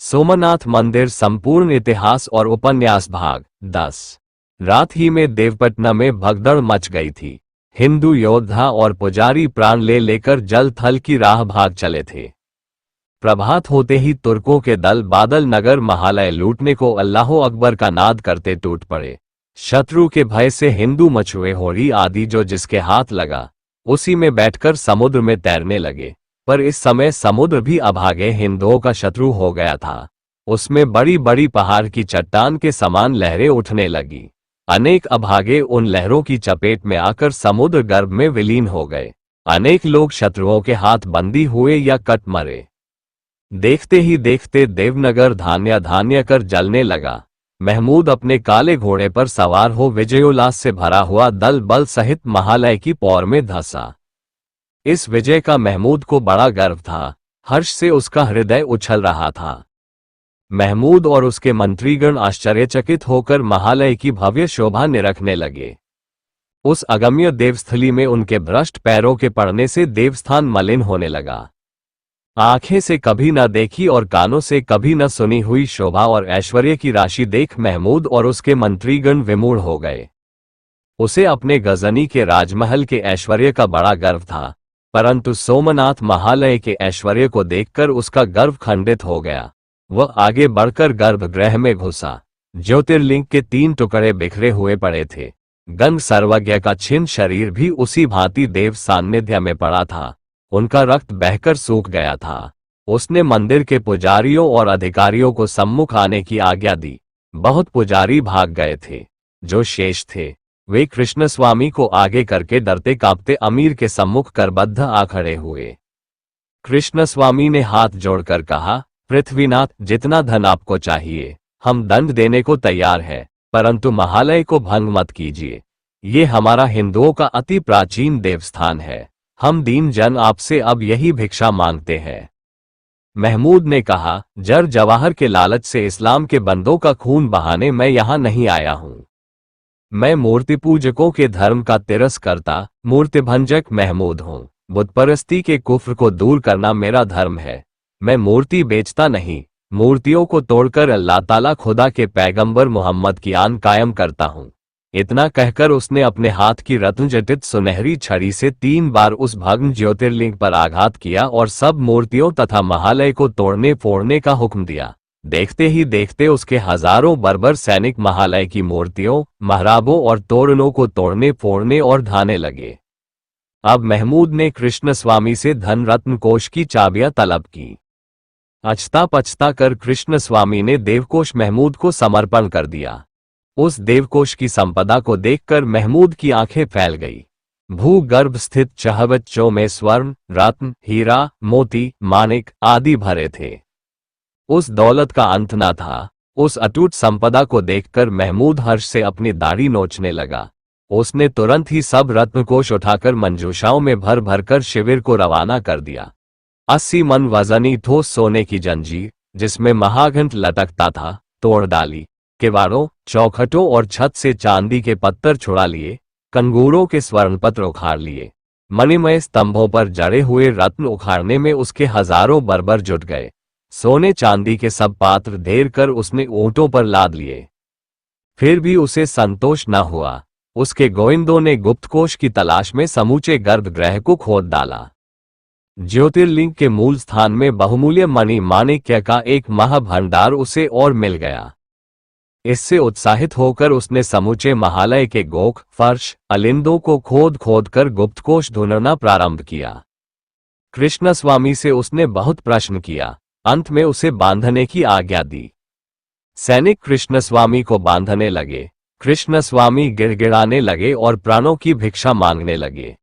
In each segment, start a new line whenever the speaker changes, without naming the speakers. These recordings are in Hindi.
सोमनाथ मंदिर संपूर्ण इतिहास और उपन्यास भाग 10। रात ही में देवपटना में भगदड़ मच गई थी। हिंदू योद्धा और पुजारी प्राण लेकर जल थल की राह भाग चले थे। प्रभात होते ही तुर्कों के दल बादल नगर महालय लूटने को अल्लाहो अकबर का नाद करते टूट पड़े। शत्रु के भय से हिंदू मछुए होरी आदि जो जिसके हाथ लगा उसी में बैठकर समुद्र में तैरने लगे। पर इस समय समुद्र भी अभागे हिंदुओं का शत्रु हो गया था। उसमें बड़ी बड़ी पहाड़ की चट्टान के समान लहरें उठने लगी। अनेक अभागे उन लहरों की चपेट में आकर समुद्र गर्भ में विलीन हो गए। अनेक लोग शत्रुओं के हाथ बंदी हुए या कट मरे। देखते ही देखते देवनगर धान्य धान्य कर जलने लगा। महमूद अपने काले घोड़े पर सवार हो विजयोल्लास से भरा हुआ दल बल सहित महालय की पौर में धंसा। इस विजय का महमूद को बड़ा गर्व था। हर्ष से उसका हृदय उछल रहा था। महमूद और उसके मंत्रीगण आश्चर्यचकित होकर महालय की भव्य शोभा निरखने लगे। उस अगम्य देवस्थली में उनके भ्रष्ट पैरों के पड़ने से देवस्थान मलिन होने लगा। आंखें से कभी न देखी और कानों से कभी न सुनी हुई शोभा और ऐश्वर्य की राशि देख महमूद और उसके मंत्रीगण विमूढ़ हो गए। उसे अपने गजनी के राजमहल के ऐश्वर्य का बड़ा गर्व था, परंतु सोमनाथ महालय के ऐश्वर्य को देखकर उसका गर्व खंडित हो गया। वह आगे बढ़कर गर्भगृह में घुसा। ज्योतिर्लिंग के 3 टुकड़े बिखरे हुए पड़े थे। गंग सर्वज्ञ का छिन्न शरीर भी उसी भांति देव सान्निध्य में पड़ा था। उनका रक्त बहकर सूख गया था। उसने मंदिर के पुजारियों और अधिकारियों को सम्मुख आने की आज्ञा दी। बहुत पुजारी भाग गए थे। जो शेष थे वे कृष्णस्वामी को आगे करके डरते कांपते अमीर के सम्मुख करबद्ध आ खड़े हुए। कृष्णस्वामी ने हाथ जोड़कर कहा, पृथ्वीनाथ, जितना धन आपको चाहिए हम दंड देने को तैयार है, परंतु महालय को भंग मत कीजिए। ये हमारा हिंदुओं का अति प्राचीन देवस्थान है। हम दीन जन आपसे अब यही भिक्षा मांगते हैं। महमूद ने कहा, जर जवाहर के लालच से इस्लाम के बंदों का खून बहाने मैं यहां नहीं आया हूं। मैं मूर्ति पूजकों के धर्म का तिरस्कर्ता मूर्तिभंजक महमूद हूं। बुतपरस्ती के कुफ्र को दूर करना मेरा धर्म है। मैं मूर्ति बेचता नहीं, मूर्तियों को तोड़कर अल्लाह ताला खुदा के पैगंबर मोहम्मद की आन कायम करता हूं। इतना कहकर उसने अपने हाथ की रत्नजटित सुनहरी छड़ी से 3 बार उस भग्न ज्योतिर्लिंग पर आघात किया और सब मूर्तियों तथा महालय को तोड़ने फोड़ने का हुक्म दिया। देखते ही देखते उसके हजारों बर्बर सैनिक महालय की मूर्तियों, महराबों और तोरणों को तोड़ने फोड़ने और ढाने लगे। अब महमूद ने कृष्णस्वामी से धन रत्न कोष की चाबियां तलब की। अचता पचता कर कृष्णस्वामी ने देवकोष महमूद को समर्पण कर दिया। उस देवकोष की संपदा को देखकर महमूद की आंखें फैल गई। भूगर्भ स्थित चहबच्चों में स्वर्ण, रत्न, हीरा, मोती, माणिक आदि भरे थे। उस दौलत का अंत न था। उस अटूट संपदा को देखकर महमूद हर्ष से अपनी दाढ़ी नोचने लगा। उसने तुरंत ही सब रत्नकोष उठाकर मंजूषाओं में भर भरकर शिविर को रवाना कर दिया। 80 मन वजनी ठोस सोने की जंजीर, जिसमें महाघंट लटकता था, तोड़ डाली। किवाड़ों, चौखटों और छत से चांदी के पत्थर छुड़ा लिए। कंगूरों के स्वर्णपत्र उखाड़ लिए। मणिमय स्तंभों पर जड़े हुए रत्न उखाड़ने में उसके हजारों बर्बर जुट गए। सोने चांदी के सब पात्र ढेर कर उसने ऊंटों पर लाद लिए। फिर भी उसे संतोष न हुआ। उसके गोविंदों ने गुप्तकोष की तलाश में समूचे गर्भगृह को खोद डाला। ज्योतिर्लिंग के मूल स्थान में बहुमूल्य मणि माणिक्य का एक महाभंडार उसे और मिल गया। इससे उत्साहित होकर उसने समूचे महालय के गोख, फर्श, अलिंदों को खोद खोद कर गुप्तकोष ढूंढना प्रारंभ किया। कृष्णस्वामी से उसने बहुत प्रश्न किया। अंत में उसे बांधने की आज्ञा दी। सैनिक कृष्णस्वामी को बांधने लगे। कृष्णस्वामी गिड़गिड़ाने लगे और प्राणों की भिक्षा मांगने लगे।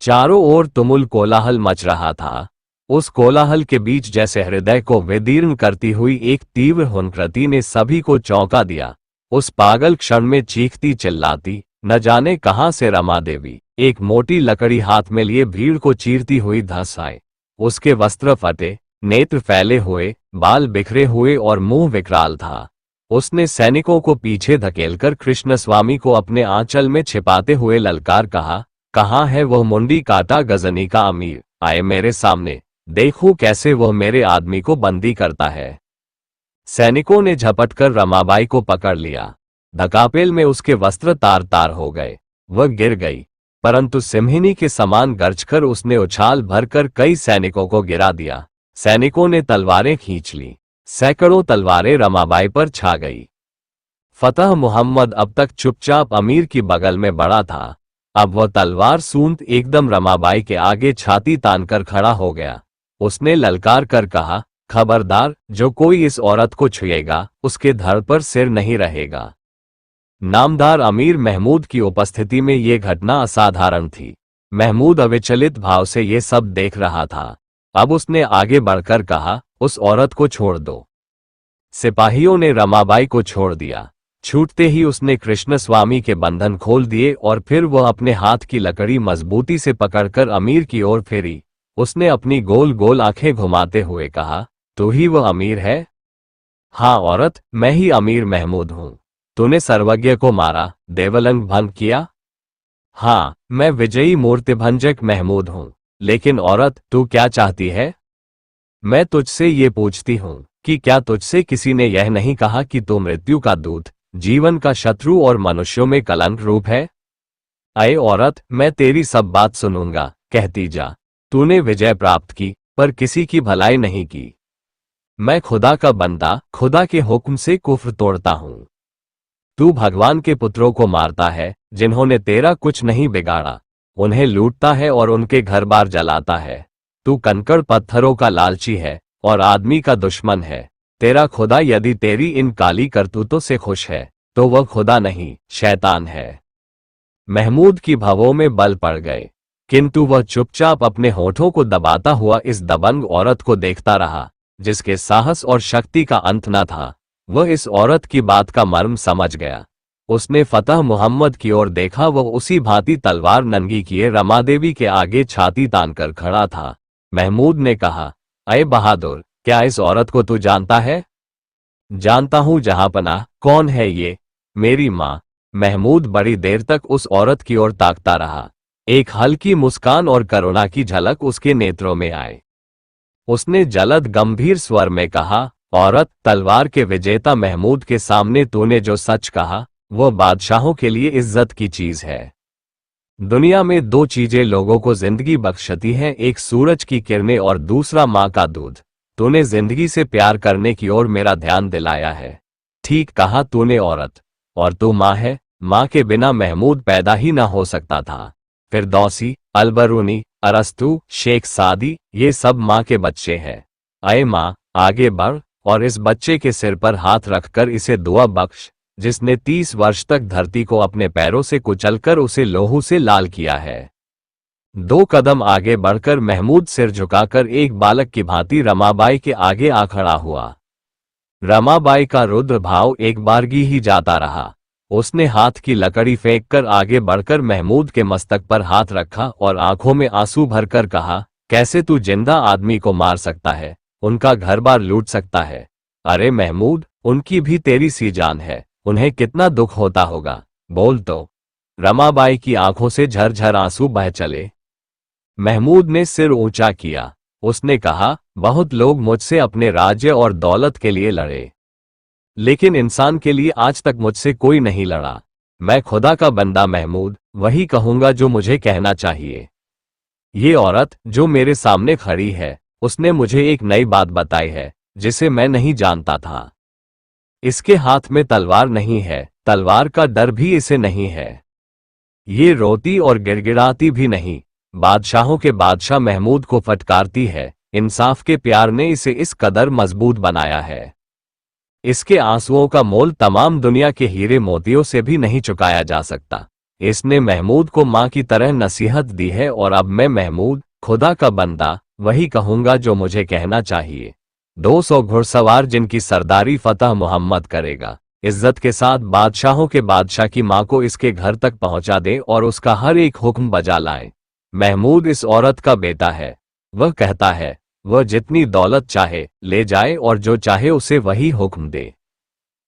चारों ओर तुमुल कोलाहल मच रहा था। उस कोलाहल के बीच जैसे हृदय को विदीर्ण करती हुई एक तीव्र हुंकृति ने सभी को चौंका दिया। उस पागल क्षण में चीखती चिल्लाती न जाने कहां से रमा देवी एक मोटी लकड़ी हाथ में लिए भीड़ को चीरती हुई धंस आए। उसके वस्त्र फटे, नेत्र फैले हुए, बाल बिखरे हुए और मुंह विकराल था। उसने सैनिकों को पीछे धकेलकर कृष्णस्वामी को अपने आंचल में छिपाते हुए ललकार कहा, कहाँ है वह मुंडी काटा गजनी का अमीर? आए मेरे सामने, देखूं कैसे वह मेरे आदमी को बंदी करता है। सैनिकों ने झपटकर रमाबाई को पकड़ लिया। धकापेल में उसके वस्त्र तार तार हो गए। वह गिर गई, परंतु सिंहिनी के समान गरजकर उसने उछाल भरकर कई सैनिकों को गिरा दिया। सैनिकों ने तलवारें खींच ली। सैकड़ों तलवारें रमाबाई पर छा गई। फतह मुहम्मद अब तक चुपचाप अमीर की बगल में बड़ा था। अब वह तलवार सूंद एकदम रमाबाई के आगे छाती तानकर खड़ा हो गया। उसने ललकार कर कहा, खबरदार, जो कोई इस औरत को छुएगा उसके धड़ पर सिर नहीं रहेगा। नामदार अमीर महमूद की उपस्थिति में यह घटना असाधारण थी। महमूद अविचलित भाव से ये सब देख रहा था। अब उसने आगे बढ़कर कहा, उस औरत को छोड़ दो। सिपाहियों ने रमाबाई को छोड़ दिया। छूटते ही उसने कृष्ण स्वामी के बंधन खोल दिए और फिर वह अपने हाथ की लकड़ी मजबूती से पकड़कर अमीर की ओर फेरी। उसने अपनी गोल गोल आंखें घुमाते हुए कहा, तू ही वह अमीर है? हाँ औरत, मैं ही अमीर महमूद हूं। तूने सर्वज्ञ को मारा, देवलंग भंग किया? हाँ, मैं विजयी मूर्तिभंजक महमूद हूं। लेकिन औरत, तू क्या चाहती है? मैं तुझसे ये पूछती हूं कि क्या तुझसे किसी ने यह नहीं कहा कि तू मृत्यु का दूत, जीवन का शत्रु और मनुष्यों में कलंक रूप है? अये औरत, मैं तेरी सब बात सुनूंगा, कहती जा। तूने विजय प्राप्त की, पर किसी की भलाई नहीं की। मैं खुदा का बंदा, खुदा के हुक्म से कुफ्र तोड़ता हूं। तू भगवान के पुत्रों को मारता है, जिन्होंने तेरा कुछ नहीं बिगाड़ा। उन्हें लूटता है और उनके घर बार जलाता है। तू कंकड़ पत्थरों का लालची है और आदमी का दुश्मन है। तेरा खुदा यदि तेरी इन काली करतूतों से खुश है, तो वह खुदा नहीं, शैतान है। महमूद की भवों में बल पड़ गए, किंतु वह चुपचाप अपने होठों को दबाता हुआ इस दबंग औरत को देखता रहा, जिसके साहस और शक्ति का अंत न था। वह इस औरत की बात का मर्म समझ गया। उसने फतह मुहम्मद की ओर देखा। वह उसी भांति तलवार नंगी किए रमादेवी के आगे छाती तानकर खड़ा था। महमूद ने कहा, अय बहादुर, क्या इस औरत को तू जानता है? जानता हूं जहांपनाह। कौन है ये? मेरी मां। महमूद बड़ी देर तक उस औरत की ओर ताकता रहा। एक हल्की मुस्कान और करुणा की झलक उसके नेत्रों में आए। उसने जलद गंभीर स्वर में कहा, औरत, तलवार के विजेता महमूद के सामने तूने जो सच कहा, वह बादशाहों के लिए इज्जत की चीज है। दुनिया में दो चीजें लोगों को जिंदगी बख्शती हैं, एक सूरज की किरणें और दूसरा मां का दूध। तूने जिंदगी से प्यार करने की ओर मेरा ध्यान दिलाया है। ठीक कहा तूने औरत, और तू मां है। मां के बिना महमूद पैदा ही ना हो सकता था। फिरदौसी, अलबरूनी, अरस्तु, शेख सादी, ये सब मां के बच्चे हैं। अये मां, आगे बढ़ और इस बच्चे के सिर पर हाथ रखकर इसे दुआ बख्श, जिसने 30 वर्ष तक धरती को अपने पैरों से कुचलकर उसे लोहू से लाल किया है। 2 कदम आगे बढ़कर महमूद सिर झुकाकर एक बालक की भांति रमाबाई के आगे आ खड़ा हुआ। रमाबाई का रुद्र भाव एक बारगी ही जाता रहा। उसने हाथ की लकड़ी फेंककर आगे बढ़कर महमूद के मस्तक पर हाथ रखा और आंखों में आंसू भरकर कहा, कैसे तू जिंदा आदमी को मार सकता है, उनका घर बार लूट सकता है? अरे महमूद, उनकी भी तेरी सी जान है, उन्हें कितना दुख होता होगा, बोल तो। रमाबाई की आंखों से झरझर आंसू बह चले। महमूद ने सिर ऊंचा किया। उसने कहा, बहुत लोग मुझसे अपने राज्य और दौलत के लिए लड़े, लेकिन इंसान के लिए आज तक मुझसे कोई नहीं लड़ा। मैं खुदा का बंदा महमूद वही कहूंगा जो मुझे कहना चाहिए। ये औरत जो मेरे सामने खड़ी है, उसने मुझे एक नई बात बताई है जिसे मैं नहीं जानता था। इसके हाथ में तलवार नहीं है, तलवार का डर भी इसे नहीं है। ये रोती और गिड़गिड़ाती भी नहीं, बादशाहों के बादशाह महमूद को फटकारती है। इंसाफ के प्यार ने इसे इस कदर मजबूत बनाया है। इसके आंसुओं का मोल तमाम दुनिया के हीरे मोतियों से भी नहीं चुकाया जा सकता। इसने महमूद को मां की तरह नसीहत दी है और अब मैं महमूद, खुदा का बंदा, वही कहूंगा जो मुझे कहना चाहिए। 200 घुड़सवार जिनकी सरदारी फतह मुहम्मद करेगा, इज्जत के साथ बादशाहों के बादशाह की मां को इसके घर तक पहुंचा दे और उसका हर एक हुक्म बजा लाए। महमूद इस औरत का बेटा है। वह कहता है वह जितनी दौलत चाहे ले जाए और जो चाहे उसे वही हुक्म दे।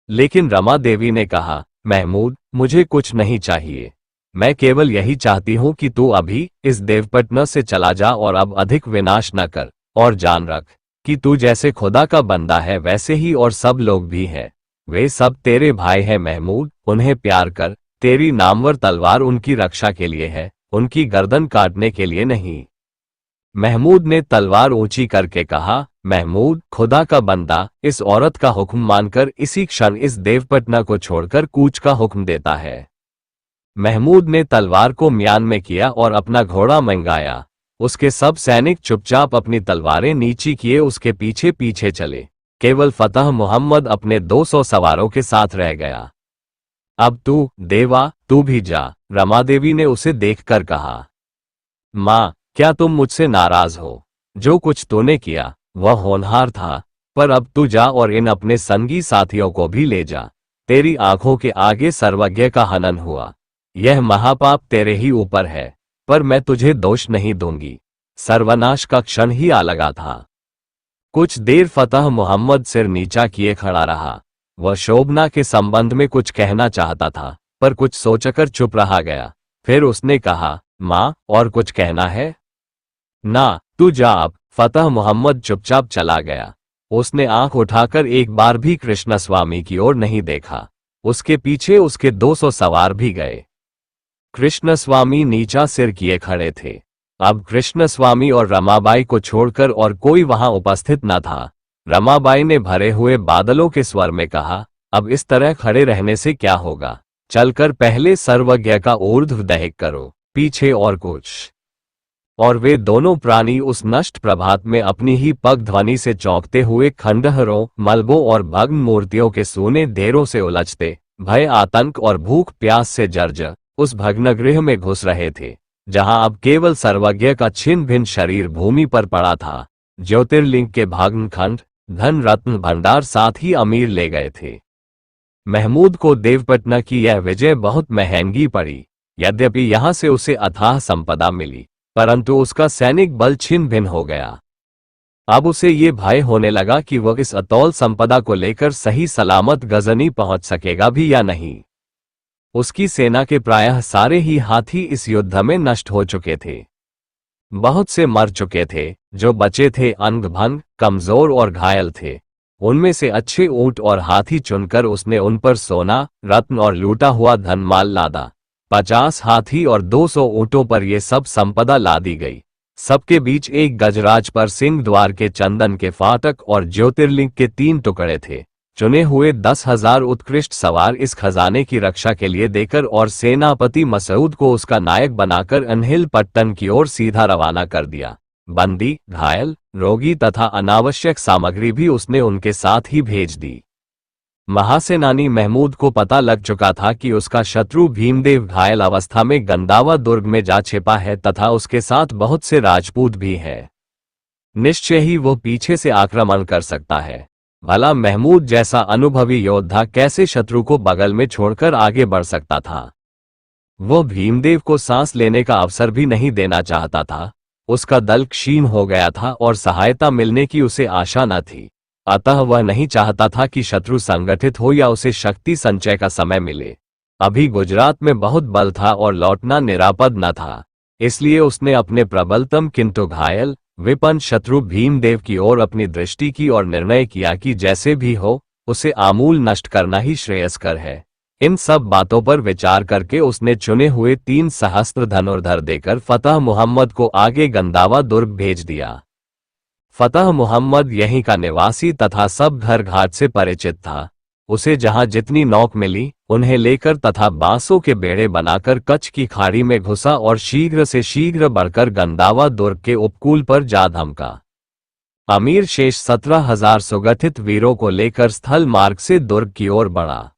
लेकिन रमा देवी ने कहा, महमूद, मुझे कुछ नहीं चाहिए। मैं केवल यही चाहती हूं कि तू अभी इस देवपटना से चला जा और अब अधिक विनाश न कर। और जान रख कि तू जैसे खुदा का बंदा है वैसे ही और सब लोग भी हैं। वे सब तेरे भाई हैं महमूद, उन्हें प्यार कर। तेरी नामवर तलवार उनकी रक्षा के लिए है, उनकी गर्दन काटने के लिए नहीं। महमूद ने तलवार ऊंची करके कहा, महमूद खुदा का बंदा इस औरत का हुक्म मानकर इसी क्षण इस देवपटना को छोड़कर कूच का हुक्म देता है। महमूद ने तलवार को म्यान में किया और अपना घोड़ा मंगाया। उसके सब सैनिक चुपचाप अपनी तलवारें नीची किए उसके पीछे पीछे चले। केवल फतह मोहम्मद अपने 200 सवारों के साथ रह गया। अब तू देवा, तू भी जा, रमादेवी ने उसे देखकर कहा। माँ, क्या तुम मुझसे नाराज हो? जो कुछ तूने किया वह होनहार था, पर अब तू जा और इन अपने संगी साथियों को भी ले जा। तेरी आंखों के आगे सर्वज्ञ का हनन हुआ। यह महापाप तेरे ही ऊपर है, पर मैं तुझे दोष नहीं दूंगी। सर्वनाश का क्षण ही आ लगा था। कुछ देर फतह मोहम्मद सिर नीचा किए खड़ा रहा। वह शोभना के संबंध में कुछ कहना चाहता था, पर कुछ सोचकर चुप रहा गया। फिर उसने कहा, माँ, और कुछ कहना है? ना, तू जा अब। फतह मोहम्मद चुपचाप चला गया। उसने आंख उठाकर एक बार भी कृष्णस्वामी की ओर नहीं देखा। उसके पीछे उसके 200 सवार भी गए। कृष्णस्वामी नीचा सिर किए खड़े थे। अब कृष्णस्वामी और रमाबाई को छोड़कर और कोई वहां उपस्थित न था। रमाबाई ने भरे हुए बादलों के स्वर में कहा, अब इस तरह खड़े रहने से क्या होगा? चलकर पहले सर्वज्ञ का ऊर्ध्व दहक करो, पीछे और कुछ। और वे दोनों प्राणी उस नष्ट प्रभात में अपनी ही पग ध्वनि से चौंकते हुए खंडहरों, मलबों और भग्न मूर्तियों के सूने देरों से उलझते, भय, आतंक और भूख प्यास से जर्जर उस भग्नगृह में घुस रहे थे, जहां अब केवल सर्वज्ञ का छिन्न भिन्न शरीर भूमि पर पड़ा था। ज्योतिर्लिंग के भग्न खंड, धन रत्न भंडार साथ ही अमीर ले गए थे। महमूद को देवपटना की यह विजय बहुत महंगी पड़ी। यद्यपि यहां से उसे अथाह संपदा मिली, परंतु उसका सैनिक बल छिन्न भिन्न हो गया। अब उसे ये भय होने लगा कि वह इस अतौल संपदा को लेकर सही सलामत गजनी पहुंच सकेगा भी या नहीं। उसकी सेना के प्रायः सारे ही हाथी इस युद्ध में नष्ट हो चुके थे। बहुत से मर चुके थे, जो बचे थे अंग भंग, कमजोर और घायल थे। उनमें से अच्छे ऊंट और हाथी चुनकर उसने उन पर सोना, रत्न और लूटा हुआ धनमाल लादा। 50 हाथी और 200 ऊंटों पर यह सब संपदा लादी गई। सबके बीच एक गजराज पर सिंह द्वार के चंदन के फाटक और ज्योतिर्लिंग के 3 टुकड़े थे। चुने हुए 10,000 उत्कृष्ट सवार इस खजाने की रक्षा के लिए देकर और सेनापति मसूद को उसका नायक बनाकर अनहिल पट्टन की ओर सीधा रवाना कर दिया। बंदी, घायल, रोगी तथा अनावश्यक सामग्री भी उसने उनके साथ ही भेज दी। महासेनानी महमूद को पता लग चुका था कि उसका शत्रु भीमदेव घायल अवस्था में गंदावा दुर्ग में जा छिपा है तथा उसके साथ बहुत से राजपूत भी हैं। निश्चय ही वो पीछे से आक्रमण कर सकता है। भला महमूद जैसा अनुभवी योद्धा कैसे शत्रु को बगल में छोड़कर आगे बढ़ सकता था? वो भीमदेव को सांस लेने का अवसर भी नहीं देना चाहता था। उसका दल क्षीण हो गया था और सहायता मिलने की उसे आशा न थी। अतः वह नहीं चाहता था कि शत्रु संगठित हो या उसे शक्ति संचय का समय मिले। अभी गुजरात में बहुत बल था और लौटना निरापद न था। इसलिए उसने अपने प्रबलतम किंतु घायल, विपन्न शत्रु भीमदेव की ओर अपनी दृष्टि की और निर्णय किया कि जैसे भी हो उसे आमूल नष्ट करना ही श्रेयस्कर है। इन सब बातों पर विचार करके उसने चुने हुए 3 सहस्त्र धनुर्धर देकर फतह मोहम्मद को आगे गंदावा दुर्ग भेज दिया। फतह मोहम्मद यहीं का निवासी तथा सब घर घाट से परिचित था। उसे जहां जितनी नौक मिली उन्हें लेकर तथा बांसों के बेड़े बनाकर कच्छ की खाड़ी में घुसा और शीघ्र से शीघ्र बढ़कर गंदावा दुर्ग के उपकूल पर जा धमका। अमीर शेष 17,000 सुगठित वीरों को लेकर स्थल मार्ग से दुर्ग की ओर बढ़ा।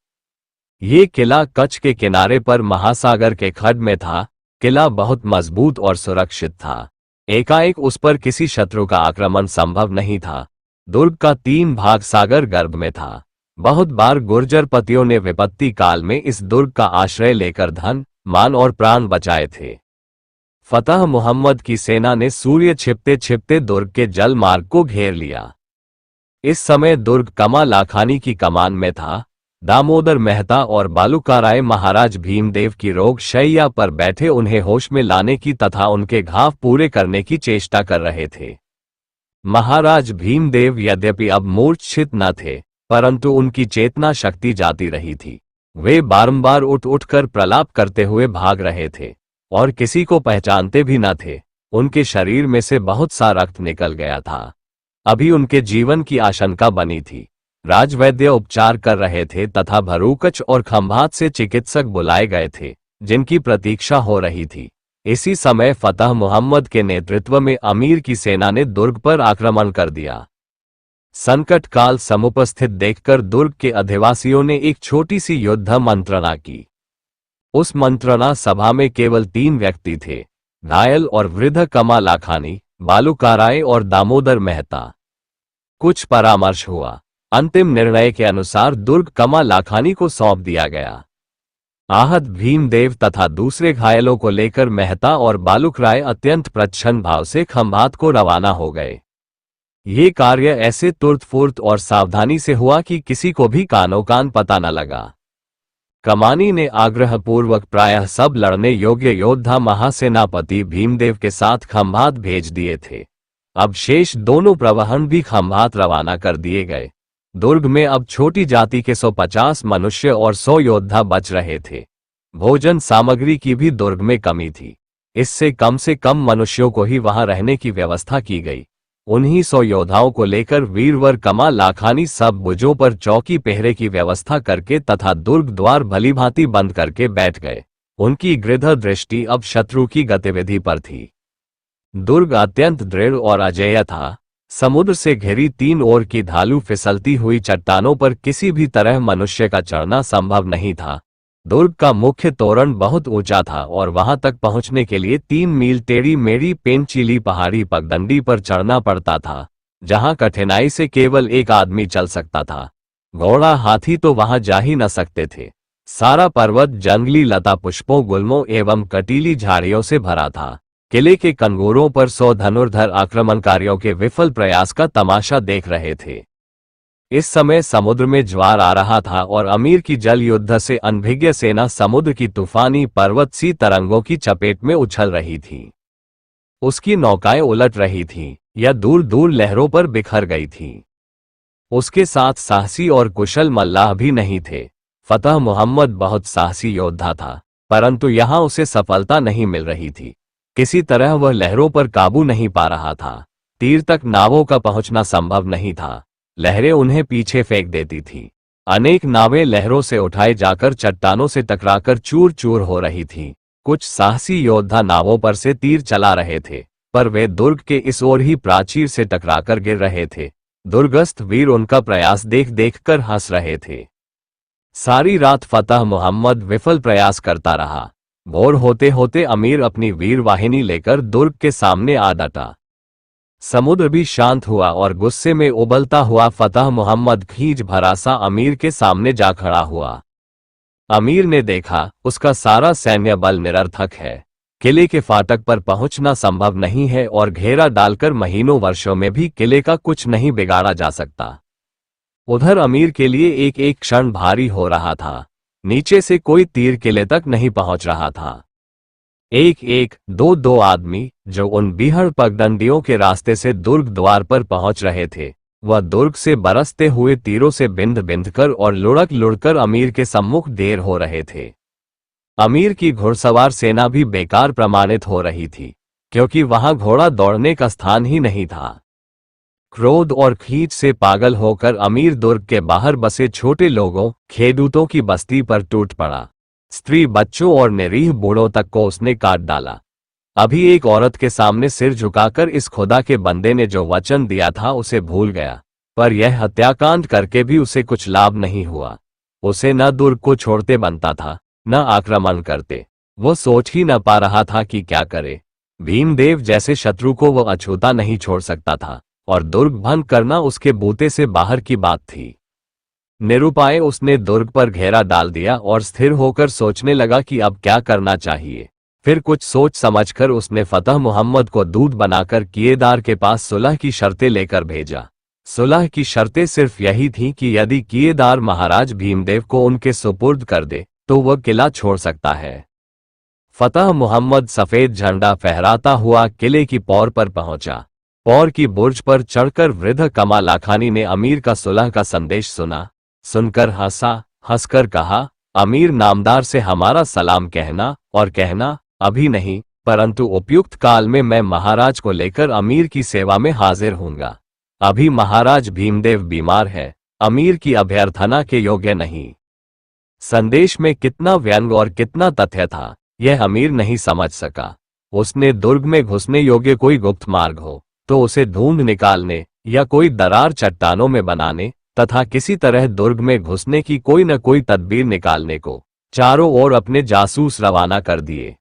ये किला कच्छ के किनारे पर महासागर के खड्ड में था। किला बहुत मजबूत और सुरक्षित था। एकाएक उस पर किसी शत्रु का आक्रमण संभव नहीं था। दुर्ग का 3 भाग सागर गर्भ में था। बहुत बार गुर्जर पतियों ने विपत्ति काल में इस दुर्ग का आश्रय लेकर धन, मान और प्राण बचाए थे। फतह मोहम्मद की सेना ने सूर्य छिपते छिपते दुर्ग के जल मार्ग को घेर लिया। इस समय दुर्ग कमा लाखानी की कमान में था। दामोदर मेहता और बालूकाराय महाराज भीमदेव की रोग शैया पर बैठे उन्हें होश में लाने की तथा उनके घाव पूरे करने की चेष्टा कर रहे थे। महाराज भीमदेव यद्यपि अब मूर्छित न थे, परंतु उनकी चेतना शक्ति जाती रही थी। वे बारंबार उठ उठकर प्रलाप करते हुए भाग रहे थे और किसी को पहचानते भी न थे। उनके शरीर में से बहुत सा रक्त निकल गया था। अभी उनके जीवन की आशंका बनी थी। राजवैद्य उपचार कर रहे थे तथा भरूकच और खंभात से चिकित्सक बुलाए गए थे, जिनकी प्रतीक्षा हो रही थी। इसी समय फतह मोहम्मद के नेतृत्व में अमीर की सेना ने दुर्ग पर आक्रमण कर दिया। संकट काल समुपस्थित देखकर दुर्ग के अधिवासियों ने एक छोटी सी युद्ध मंत्रणा की। उस मंत्रणा सभा में केवल 3 व्यक्ति थे, घायल और वृद्ध कमा लाखानी, बालूकाराय और दामोदर मेहता। कुछ परामर्श हुआ। अंतिम निर्णय के अनुसार दुर्ग कमा लाखानी को सौंप दिया गया। आहत भीमदेव तथा दूसरे घायलों को लेकर मेहता और बालूकराय अत्यंत प्रच्छन्न भाव से खंभात को रवाना हो गए। ये कार्य ऐसे तुर्त-फुर्त और सावधानी से हुआ कि किसी को भी कानो कान पता न लगा। कमानी ने आग्रहपूर्वक प्रायः सब लड़ने योग्य योद्धा महासेनापति भीमदेव के साथ खंभात भेज दिए थे। अब शेष दोनों प्रवहन भी खंभात रवाना कर दिए गए। दुर्ग में अब छोटी जाति के 150 मनुष्य और 100 योद्धा बच रहे थे। भोजन सामग्री की भी दुर्ग में कमी थी। इससे कम मनुष्यों को ही वहां रहने की व्यवस्था की गई। उन्हीं 100 योद्धाओं को लेकर वीरवर कमा लाखानी सब बुर्जों पर चौकी पहरे की व्यवस्था करके तथा दुर्ग द्वार भलीभांति बंद करके बैठ गए। उनकी गृध्र दृष्टि अब शत्रु की गतिविधि पर थी। दुर्ग अत्यंत दृढ़ और अजेय था। समुद्र से घिरी 3 ओर की ढालू फिसलती हुई चट्टानों पर किसी भी तरह मनुष्य का चढ़ना संभव नहीं था। दुर्ग का मुख्य तोरण बहुत ऊंचा था और वहां तक पहुंचने के लिए 3 मील टेढ़ी मेढ़ी पेंचीली पहाड़ी पगडंडी पर चढ़ना पड़ता था, जहां कठिनाई से केवल एक आदमी चल सकता था। घोड़ा हाथी तो वहां जा ही न सकते थे। सारा पर्वत जंगली लता पुष्पों, गुल्मों एवं कटीली झाड़ियों से भरा था। किले के कंगोरों पर 100 धनुर्धर आक्रमणकारियों के विफल प्रयास का तमाशा देख रहे थे। इस समय समुद्र में ज्वार आ रहा था और अमीर की जल युद्ध से अनभिज्ञ सेना समुद्र की तूफानी पर्वत सी तरंगों की चपेट में उछल रही थी। उसकी नौकाएं उलट रही थीं या दूर दूर लहरों पर बिखर गई थीं। उसके साथ साहसी और कुशल मल्लाह भी नहीं थे। फतह मोहम्मद बहुत साहसी योद्धा था, परंतु यहां उसे सफलता नहीं मिल रही थी। किसी तरह वह लहरों पर काबू नहीं पा रहा था। तीर तक नावों का पहुंचना संभव नहीं था। लहरें उन्हें पीछे फेंक देती थीं। अनेक नावें लहरों से उठाए जाकर चट्टानों से टकराकर चूर चूर हो रही थीं। कुछ साहसी योद्धा नावों पर से तीर चला रहे थे, पर वे दुर्ग के इस ओर ही प्राचीर से टकराकर गिर रहे थे। दुर्गस्थ वीर उनका प्रयास देख देख कर हंस रहे थे। सारी रात फतह मोहम्मद विफल प्रयास करता रहा। भोर होते होते अमीर अपनी वीर वाहिनी लेकर दुर्ग के सामने आ डटा। समुद्र भी शांत हुआ और गुस्से में उबलता हुआ फतह मोहम्मद खींच भरा सा अमीर के सामने जा खड़ा हुआ। अमीर ने देखा उसका सारा सैन्य बल निरर्थक है। किले के फाटक पर पहुंचना संभव नहीं है और घेरा डालकर महीनों वर्षों में भी किले का कुछ नहीं बिगाड़ा जा सकता। उधर अमीर के लिए एक एक क्षण भारी हो रहा था। नीचे से कोई तीर किले तक नहीं पहुंच रहा था। एक एक, दो आदमी जो उन बीहड़ पगडंडियों के रास्ते से दुर्ग द्वार पर पहुंच रहे थे, वह दुर्ग से बरसते हुए तीरों से बिंद बिंद कर और लुढ़क लुढ़कर अमीर के सम्मुख देर हो रहे थे। अमीर की घुड़सवार सेना भी बेकार प्रमाणित हो रही थी, क्योंकि वहां घोड़ा दौड़ने का स्थान ही नहीं था। क्रोध और खींच से पागल होकर अमीर दुर्ग के बाहर बसे छोटे लोगों, खेडूतों की बस्ती पर टूट पड़ा। स्त्री, बच्चों और निरीह बूढ़ों तक को उसने काट डाला। अभी एक औरत के सामने सिर झुकाकर इस खुदा के बंदे ने जो वचन दिया था उसे भूल गया, पर यह हत्याकांड करके भी उसे कुछ लाभ नहीं हुआ। उसे न दुर्ग को छोड़ते बनता था, न आक्रमण करते। वो सोच ही न पा रहा था कि क्या करे। भीमदेव जैसे शत्रु को वह अछूता नहीं छोड़ सकता था और दुर्ग भंग करना उसके बूते से बाहर की बात थी। निरुपाय उसने दुर्ग पर घेरा डाल दिया और स्थिर होकर सोचने लगा कि अब क्या करना चाहिए। फिर कुछ सोच समझकर उसने फतह मोहम्मद को दूत बनाकर किएदार के पास सुलह की शर्तें लेकर भेजा। सुलह की शर्तें सिर्फ यही थीं कि यदि किएदार महाराज भीमदेव को उनके सुपुर्द कर दे तो वह किला छोड़ सकता है। फतह मोहम्मद सफेद झंडा फहराता हुआ किले की पौर पर पहुंचा। पौर की बुर्ज पर चढ़कर वृद्ध कमा लाखानी ने अमीर का सुलह का संदेश सुना। सुनकर हंसकर कहा, अमीर नामदार से हमारा सलाम कहना और कहना, अभी नहीं परंतु उपयुक्त काल में मैं महाराज को लेकर अमीर की सेवा में हाजिर होऊंगा। अभी महाराज भीमदेव बीमार है, अमीर की अभ्यर्थना के योग्य नहीं। संदेश में कितना व्यंग और कितना तथ्य था, यह अमीर नहीं समझ सका। उसने दुर्ग में घुसने योग्य कोई गुप्त मार्ग हो तो उसे ढूंढ निकालने या कोई दरार चट्टानों में बनाने तथा किसी तरह दुर्ग में घुसने की कोई न कोई तदबीर निकालने को चारों ओर अपने जासूस रवाना कर दिए।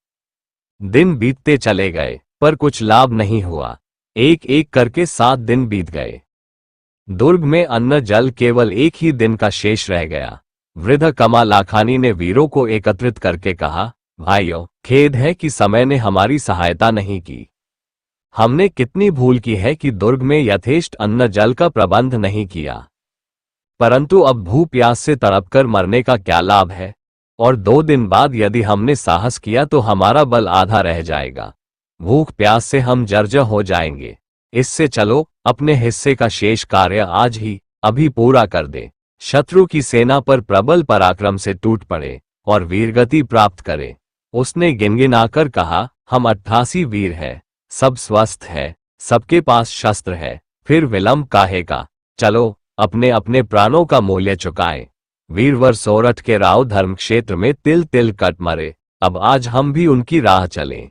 दिन बीतते चले गए पर कुछ लाभ नहीं हुआ। एक एक करके 7 दिन बीत गए। दुर्ग में अन्न जल केवल एक ही दिन का शेष रह गया। वृद्ध कमा लाखानी ने वीरों को एकत्रित करके कहा, भाइयों, खेद है कि समय ने हमारी सहायता नहीं की। हमने कितनी भूल की है कि दुर्ग में यथेष्ट अन्न जल का प्रबंध नहीं किया। परंतु अब भूख प्यास से तड़पकर मरने का क्या लाभ है, और 2 दिन बाद यदि हमने साहस किया तो हमारा बल आधा रह जाएगा। भूख प्यास से हम जर्जर हो जाएंगे। इससे चलो अपने हिस्से का शेष कार्य आज ही अभी पूरा कर दे। शत्रु की सेना पर प्रबल पराक्रम से टूट पड़े और वीरगति प्राप्त करे। उसने गिनगिनाकर कहा, हम 88 वीर हैं, सब स्वस्थ है, सबके पास शस्त्र है, फिर विलंब काहे का। चलो अपने अपने प्राणों का मूल्य चुकाए। वीरवर सोरठ के राव धर्म क्षेत्र में तिल तिल कट मरे, अब आज हम भी उनकी राह चलें।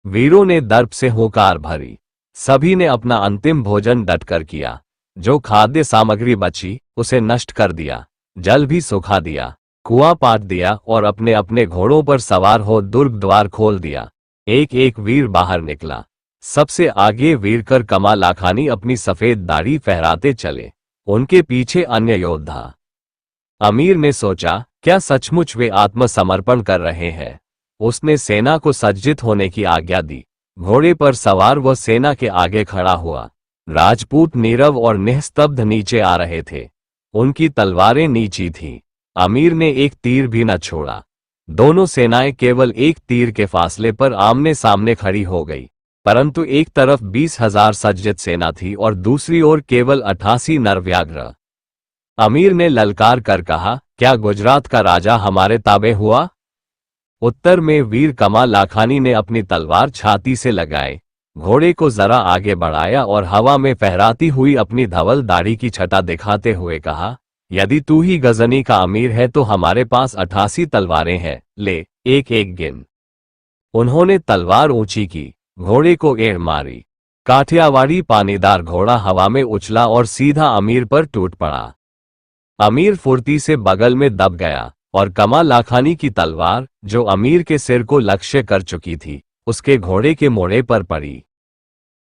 वीरों ने दर्प से हुंकार भरी। सभी ने अपना अंतिम भोजन डटकर किया। जो खाद्य सामग्री बची उसे नष्ट कर दिया, जल भी सुखा दिया, कुआं पाट दिया और अपने अपने घोड़ों पर सवार हो दुर्ग द्वार खोल दिया। एक एक वीर बाहर निकला। सबसे आगे वीरकर कमा लाखानी अपनी सफेद दाढ़ी फहराते चले, उनके पीछे अन्य योद्धा। अमीर ने सोचा, क्या सचमुच वे आत्मसमर्पण कर रहे हैं। उसने सेना को सज्जित होने की आज्ञा दी। घोड़े पर सवार वह सेना के आगे खड़ा हुआ। राजपूत नीरव और निस्तब्ध नीचे आ रहे थे। उनकी तलवारें नीची थीं। अमीर ने एक तीर भी न छोड़ा। दोनों सेनाएं केवल एक तीर के फासले पर आमने सामने खड़ी हो गई, परंतु एक तरफ 20,000 सज्जित सेना थी और दूसरी ओर केवल 88 नरव्याघ्र। अमीर ने ललकार कर कहा, क्या गुजरात का राजा हमारे ताबे हुआ? उत्तर में वीर कमा लाखानी ने अपनी तलवार छाती से लगाए, घोड़े को जरा आगे बढ़ाया और हवा में फहराती हुई अपनी धवल दाढ़ी की छटा दिखाते हुए कहा, यदि तू ही गजनी का अमीर है तो हमारे पास 88 तलवारें हैं, ले एक एक गिन। उन्होंने तलवार ऊंची की, घोड़े को एड़ मारी। काठियावाड़ी पानीदार घोड़ा हवा में उछला और सीधा अमीर पर टूट पड़ा। अमीर फुर्ती से बगल में दब गया और कमा लाखानी की तलवार, जो अमीर के सिर को लक्ष्य कर चुकी थी, उसके घोड़े के मोड़े पर पड़ी।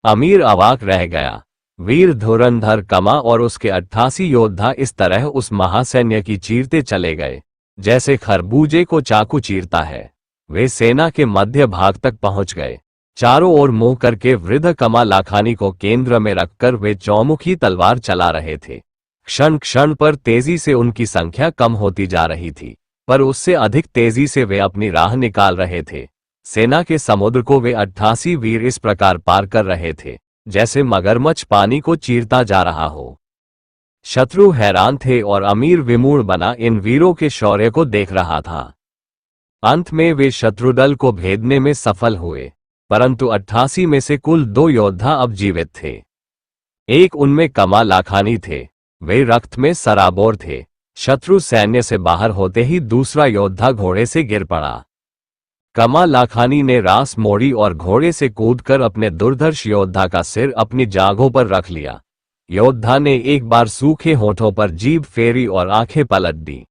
अमीर अवाक रह गया। वीर धुरंधर कमा और उसके 88 योद्धा इस तरह उस महासैन्य की चीरते चले गए जैसे खरबूजे को चाकू चीरता है। वे सेना के मध्य भाग तक पहुंच गए। चारों ओर मुंह करके वृद्ध कमा लाखानी को केंद्र में रखकर वे चौमुखी तलवार चला रहे थे। क्षण क्षण पर तेजी से उनकी संख्या कम होती जा रही थी, पर उससे अधिक तेजी से वे अपनी राह निकाल रहे थे। सेना के समुद्र को वे 88 वीर इस प्रकार पार कर रहे थे जैसे मगरमच्छ पानी को चीरता जा रहा हो। शत्रु हैरान थे और अमीर विमूढ़ बना इन वीरों के शौर्य को देख रहा था। अंत में वे शत्रुदल को भेदने में सफल हुए, परंतु 88 में से कुल 2 योद्धा अब जीवित थे। एक उनमें कमा लाखानी थे, वे रक्त में सराबोर थे। शत्रु सैन्य से बाहर होते ही दूसरा योद्धा घोड़े से गिर पड़ा। कमा लाखानी ने रास मोड़ी और घोड़े से कूदकर अपने दुर्धर्ष योद्धा का सिर अपनी जांघों पर रख लिया। योद्धा ने एक बार सूखे होठों पर जीभ फेरी और आंखें पलट दी।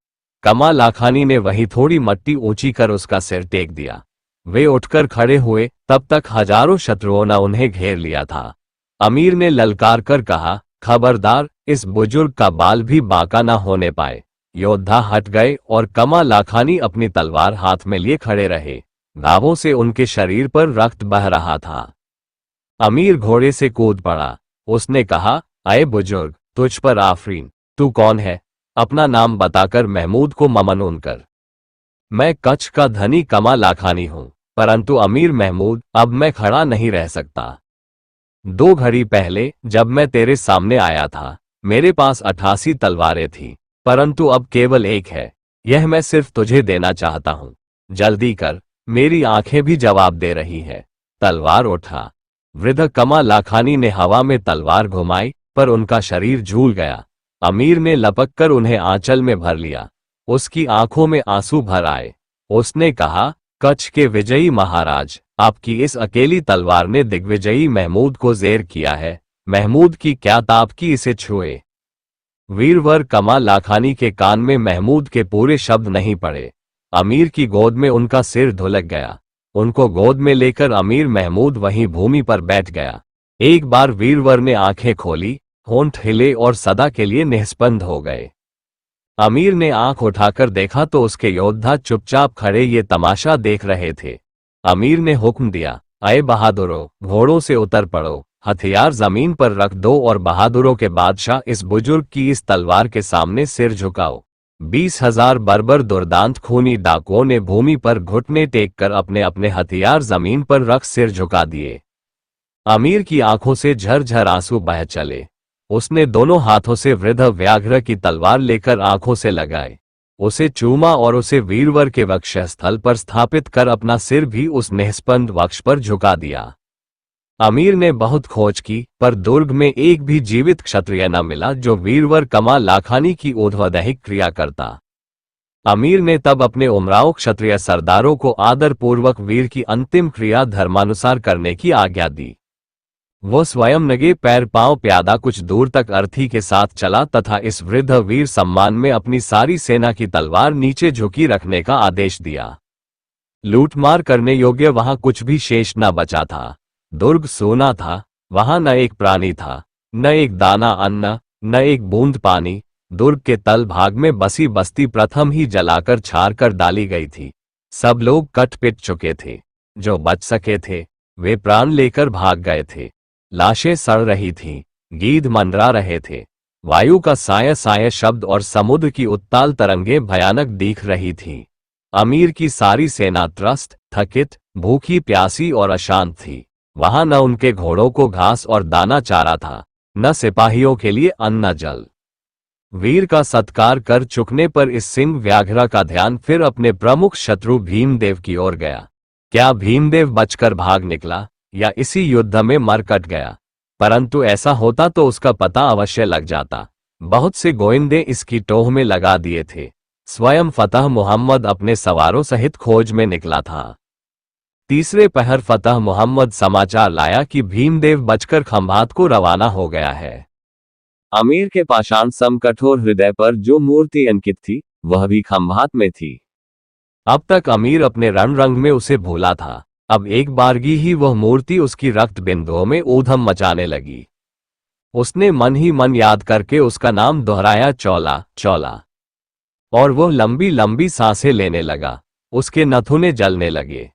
कमा लाखानी ने वहीं थोड़ी मट्टी ऊंची कर उसका सिर टेक दिया। वे उठकर खड़े हुए, तब तक हजारों शत्रुओं ने उन्हें घेर लिया था। अमीर ने ललकार कर कहा, खबरदार, इस बुजुर्ग का बाल भी बांका न होने पाए। योद्धा हट गए और कमा लाखानी अपनी तलवार हाथ में लिए खड़े रहे। घावों से उनके शरीर पर रक्त बह रहा था। अमीर घोड़े से कूद पड़ा। उसने कहा, अये बुजुर्ग, तुझ पर आफरीन। तू कौन है? अपना नाम बताकर महमूद को ममनून कर। मैं कच्छ का धनी कमा लाखानी हूं, परंतु अमीर महमूद, अब मैं खड़ा नहीं रह सकता। 2 घड़ी पहले जब मैं तेरे सामने आया था, मेरे पास 88 तलवारें थी, परंतु अब केवल एक है। यह मैं सिर्फ तुझे देना चाहता हूं। जल्दी कर, मेरी आंखें भी जवाब दे रही है। तलवार उठा। वृद्ध कमा लाखानी ने हवा में तलवार घुमाई, पर उनका शरीर झूल गया। अमीर ने लपक कर उन्हें आंचल में भर लिया। उसकी आंखों में आंसू भर आए। उसने कहा, कच्छ के विजयी महाराज, आपकी इस अकेली तलवार ने दिग्विजयी महमूद को ज़ेर किया है। महमूद की क्या ताप की इसे छुए। वीरवर कमा लाखानी के कान में महमूद के पूरे शब्द नहीं पड़े। अमीर की गोद में उनका सिर ढुलक गया। उनको गोद में लेकर अमीर महमूद वहीं भूमि पर बैठ गया। एक बार वीरवर ने आंखें खोली, होंठ हिले और सदा के लिए निस्पंद हो गए। अमीर ने आंख उठाकर देखा तो उसके योद्धा चुपचाप खड़े ये तमाशा देख रहे थे। अमीर ने हुक्म दिया, अये बहादुरों, घोड़ों से उतर पड़ो, हथियार जमीन पर रख दो और बहादुरों के बादशाह इस बुजुर्ग की इस तलवार के सामने सिर झुकाओ। 20,000 बर्बर दुर्दांत खूनी डाकुओं ने भूमि पर घुटने टेक कर अपने अपने हथियार जमीन पर रख सिर झुका दिए। अमीर की आंखों से झरझर आंसू बह चले। उसने दोनों हाथों से वृद्ध व्याघ्र की तलवार लेकर आंखों से लगाए, उसे चूमा और उसे वीरवर के वक्षस्थल पर स्थापित कर अपना सिर भी उस निस्पंद वक्ष पर झुका दिया। अमीर ने बहुत खोज की, पर दुर्ग में एक भी जीवित क्षत्रिय न मिला जो वीरवर कमा लाखानी की ऊर्ध्वदैहिक क्रिया करता। अमीर ने तब अपने उमराव क्षत्रिय सरदारों को आदरपूर्वक वीर की अंतिम क्रिया धर्मानुसार करने की आज्ञा दी। वो स्वयं नंगे पैर पांव प्यादा कुछ दूर तक अर्थी के साथ चला तथा इस वृद्ध वीर सम्मान में अपनी सारी सेना की तलवार नीचे झुकी रखने का आदेश दिया। लूटमार करने योग्य वहां कुछ भी शेष न बचा था। दुर्ग सोना था, वहां न एक प्राणी था, न एक दाना अन्न, न एक बूंद पानी। दुर्ग के तल भाग में बसी बस्ती प्रथम ही जलाकर छार कर डाली गई थी। सब लोग कट पिट चुके थे। जो बच सके थे वे प्राण लेकर भाग गए थे। लाशें सड़ रही थीं, गीध मंडरा रहे थे। वायु का साय साय शब्द और समुद्र की उत्ताल तरंगें भयानक दिख रही थीं। अमीर की सारी सेना त्रस्त, थकित, भूखी प्यासी और अशांत थी। वहां न उनके घोड़ों को घास और दाना चारा था, न सिपाहियों के लिए अन्न जल। वीर का सत्कार कर चुकने पर इस सिंह व्याघ्र का ध्यान फिर अपने प्रमुख शत्रु भीमदेव की ओर गया। क्या भीमदेव बचकर भाग निकला या इसी युद्ध में मर कट गया? परंतु ऐसा होता तो उसका पता अवश्य लग जाता। बहुत से गोइंदे इसकी टोह में लगा दिए थे। स्वयं फतह मोहम्मद अपने सवारों सहित खोज में निकला था। तीसरे पहर फतह मोहम्मद समाचार लाया कि भीमदेव बचकर खंभात को रवाना हो गया है। अमीर के पाषाण सम कठोर हृदय पर जो मूर्ति अंकित थी वह भी खंभात में थी। अब तक अमीर अपने रण रंग में उसे भूला था। अब एक बारगी ही वह मूर्ति उसकी रक्त बिंदुओं में ऊधम मचाने लगी। उसने मन ही मन याद करके उसका नाम दोहराया, चौला चौला, और वह लंबी लंबी सांसें लेने लगा। उसके नथुने जलने लगे।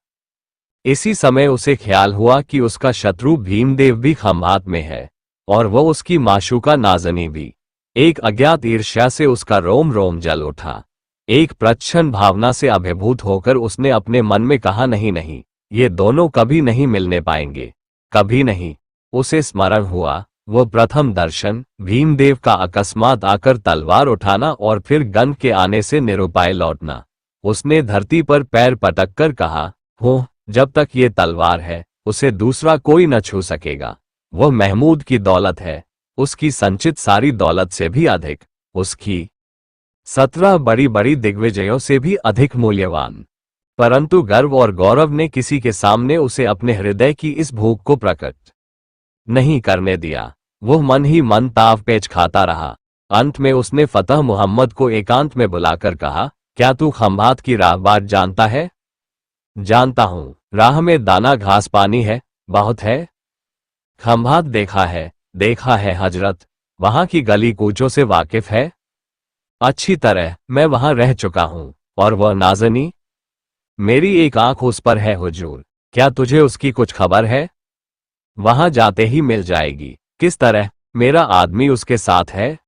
इसी समय उसे ख्याल हुआ कि उसका शत्रु भीमदेव भी खंभात में है और वह उसकी माशूका नाजनी भी। एक अज्ञात ईर्ष्या से उसका रोम रोम जल उठा। एक प्रच्छन्न भावना से अभिभूत होकर उसने अपने मन में कहा, नहीं नहीं, ये दोनों कभी नहीं मिलने पाएंगे, कभी नहीं। उसे स्मरण हुआ वो प्रथम दर्शन, भीमदेव का अकस्मात आकर तलवार उठाना और फिर गन के आने से निरुपाय लौटना। उसने धरती पर पैर पटक कर कहा, हो, जब तक ये तलवार है उसे दूसरा कोई न छू सकेगा। वह महमूद की दौलत है, उसकी संचित सारी दौलत से भी अधिक, उसकी 17 बड़ी बड़ी दिग्विजयों से भी अधिक मूल्यवान। परंतु गर्व और गौरव ने किसी के सामने उसे अपने हृदय की इस भूख को प्रकट नहीं करने दिया। वह मन ही मन ताव पेच खाता रहा। अंत में उसने फतह मोहम्मद को एकांत में बुलाकर कहा, क्या तू खंभात की राह बात जानता है? जानता हूं, राह में दाना घास पानी है, बहुत है। खंभात देखा है हजरत। वहां की गली कूचों से वाकिफ है? अच्छी तरह, मैं वहां रह चुका हूं। और वह नाजनी? मेरी एक आंख उस पर है हुजूर। क्या तुझे उसकी कुछ खबर है? वहां जाते ही मिल जाएगी। किस तरह? मेरा आदमी उसके साथ है।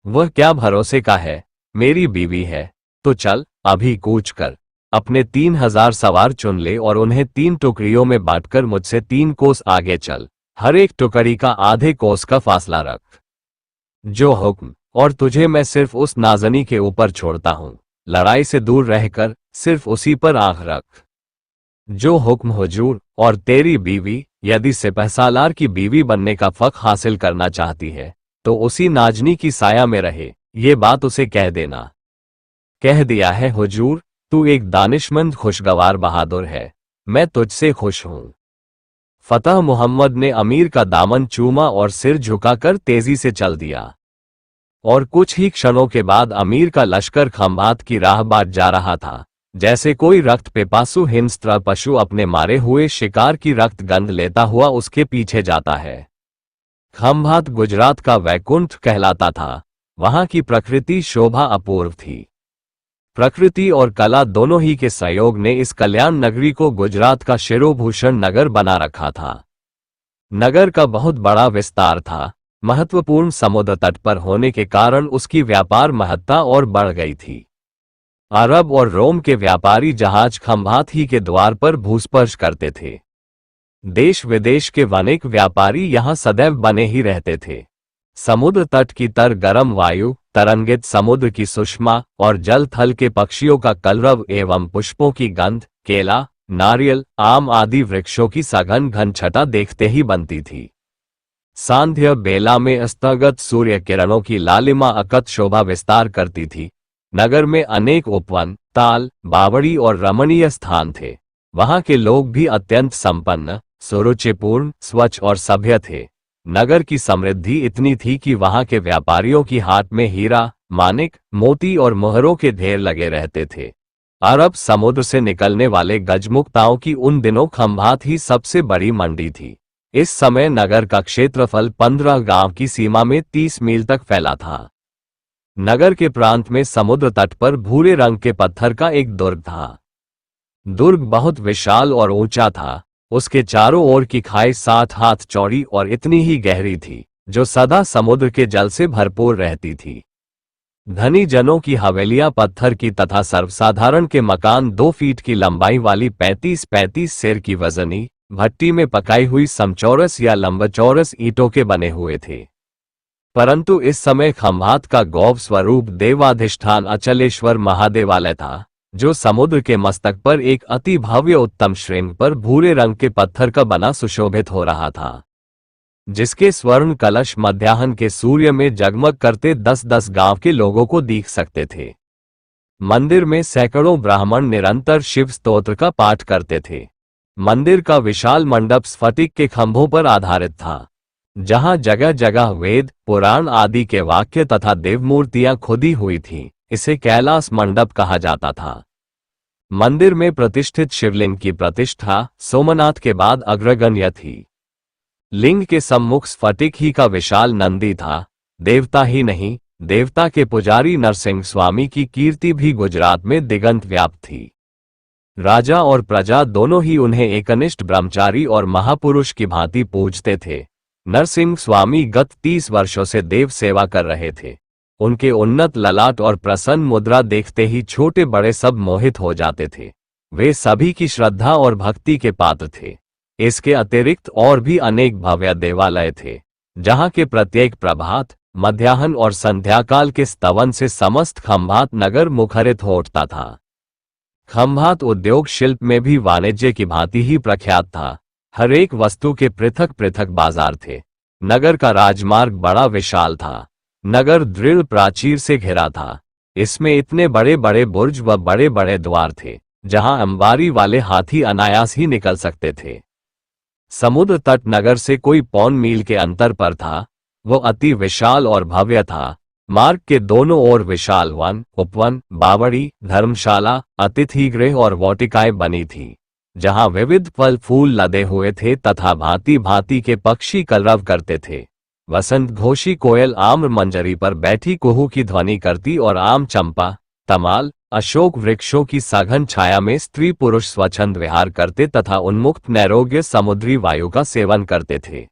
वह क्या भरोसे का है? मेरी बीवी है। तो चल, अभी कूच कर अपने 3000 सवार चुन ले और उन्हें 3 टुकड़ियों में बांटकर मुझसे 3 कोस आगे चल। हर एक टुकड़ी का आधे कोस का फासला रख। जो हुक्म, और तुझे मैं सिर्फ उस नाजनी के ऊपर छोड़ता हूं। लड़ाई से दूर रहकर सिर्फ उसी पर आंख रख। जो हुक्म हुजूर, और तेरी बीवी यदि सिपहसालार की बीवी बनने का फख हासिल करना चाहती है तो उसी नाजनी की साया में रहे, ये बात उसे कह देना। कह दिया है हुजूर, तू एक दानिशमंद खुशगवार बहादुर है, मैं तुझसे खुश हूं। फतह मोहम्मद ने अमीर का दामन चूमा और सिर झुकाकर तेजी से चल दिया, और कुछ ही क्षणों के बाद अमीर का लश्कर खंभात की राह बाट जा रहा था, जैसे कोई रक्त पिपासु हिंस्त्र पशु अपने मारे हुए शिकार की रक्त गंध लेता हुआ उसके पीछे जाता है। खंभात गुजरात का वैकुंठ कहलाता था। वहां की प्रकृति शोभा अपूर्व थी। प्रकृति और कला दोनों ही के सहयोग ने इस कल्याण नगरी को गुजरात का शिरोभूषण नगर बना रखा था। नगर का बहुत बड़ा विस्तार था। महत्वपूर्ण समुद्र तट पर होने के कारण उसकी व्यापार महत्ता और बढ़ गई थी। अरब और रोम के व्यापारी जहाज खंभात ही के द्वार पर भूस्पर्श करते थे। देश विदेश के अनेक व्यापारी यहां सदैव बने ही रहते थे। समुद्र तट की तर गरम वायु, तरंगित समुद्र की सुषमा और जल थल के पक्षियों का कलरव एवं पुष्पों की गंध केला, नारियल, आम आदि वृक्षों की सघन घन छटा देखते ही बनती थी। सांध्य बेला में अस्तगत सूर्य किरणों की लालिमा अकत शोभा विस्तार करती थी। नगर में अनेक उपवन, ताल, बावड़ी और रमणीय स्थान थे। वहां के लोग भी अत्यंत संपन्न, सुरुचिपूर्ण, स्वच्छ और सभ्य थे। नगर की समृद्धि इतनी थी कि वहां के व्यापारियों की हाट में हीरा, मानिक, मोती और मोहरों के ढेर लगे रहते थे। अरब समुद्र से निकलने वाले गजमुक्ताओं की उन दिनों खंभात ही सबसे बड़ी मंडी थी। इस समय नगर का क्षेत्रफल 15 गांव की सीमा में 30 मील तक फैला था। नगर के प्रांत में समुद्र तट पर भूरे रंग के पत्थर का एक दुर्ग था। दुर्ग बहुत विशाल और ऊंचा था। उसके चारों ओर की खाई 60 हाथ चौड़ी और इतनी ही गहरी थी, जो सदा समुद्र के जल से भरपूर रहती थी। धनी जनों की हवेलियां पत्थर की तथा सर्वसाधारण के मकान 2 फीट की लंबाई वाली 35-35 सेर की वजनी भट्टी में पकाई हुई समचौरस या लंबचौरस ईंटों के बने हुए थे। परंतु इस समय खंभात का गौव स्वरूप देवाधिष्ठान अचलेश्वर महादेवालय था, जो समुद्र के मस्तक पर एक अति भव्य उत्तम श्रृंग पर भूरे रंग के पत्थर का बना सुशोभित हो रहा था, जिसके स्वर्ण कलश मध्याह्न के सूर्य में जगमग करते 10-10 गांव के लोगों को दिख सकते थे। मंदिर में सैकड़ों ब्राह्मण निरंतर शिव स्तोत्र का पाठ करते थे। मंदिर का विशाल मंडप स्फटिक के खंभों पर आधारित था, जहां जगह जगह वेद, पुराण आदि के वाक्य तथा देवमूर्तियां खुदी हुई थीं। इसे कैलाश मंडप कहा जाता था। मंदिर में प्रतिष्ठित शिवलिंग की प्रतिष्ठा सोमनाथ के बाद अग्रगण्य थी। लिंग के सम्मुख स्फटिक ही का विशाल नंदी था। देवता ही नहीं, देवता के पुजारी नरसिंह स्वामी की कीर्ति भी गुजरात में दिगंत व्याप्त थी। राजा और प्रजा दोनों ही उन्हें एकनिष्ठ ब्रह्मचारी और महापुरुष की भांति पूजते थे। नरसिंह स्वामी गत 30 वर्षों से देव सेवा कर रहे थे। उनके उन्नत ललाट और प्रसन्न मुद्रा देखते ही छोटे बड़े सब मोहित हो जाते थे। वे सभी की श्रद्धा और भक्ति के पात्र थे। इसके अतिरिक्त और भी अनेक भव्य देवालय थे, जहां के प्रत्येक प्रभात, मध्याह्न और संध्याकाल के स्तवन से समस्त खंभात नगर मुखरित हो उठता था। खंभात उद्योग शिल्प में भी वाणिज्य की भांति ही प्रख्यात था। हर एक वस्तु के पृथक पृथक बाजार थे। नगर का राजमार्ग बड़ा विशाल था। नगर दृढ़ प्राचीर से घिरा था। इसमें इतने बड़े बड़े बुर्ज व बड़े बड़े द्वार थे, जहां अंबारी वाले हाथी अनायास ही निकल सकते थे। समुद्र तट नगर से कोई पौन मील के अंतर पर था। वो अति विशाल और भव्य था। मार्ग के दोनों ओर विशाल वन, उपवन, बावड़ी, धर्मशाला, अतिथिगृह और वाटिकाएं बनी थी, जहां विविध फल फूल लदे हुए थे तथा भांति भांति के पक्षी कलरव करते थे। वसंत घोषी कोयल आम्र मंजरी पर बैठी कुहू की ध्वनि करती और आम, चंपा, तमाल, अशोक वृक्षों की सघन छाया में स्त्री पुरुष स्वच्छंद विहार करते तथा उन्मुक्त नैरोग्य समुद्री वायु का सेवन करते थे।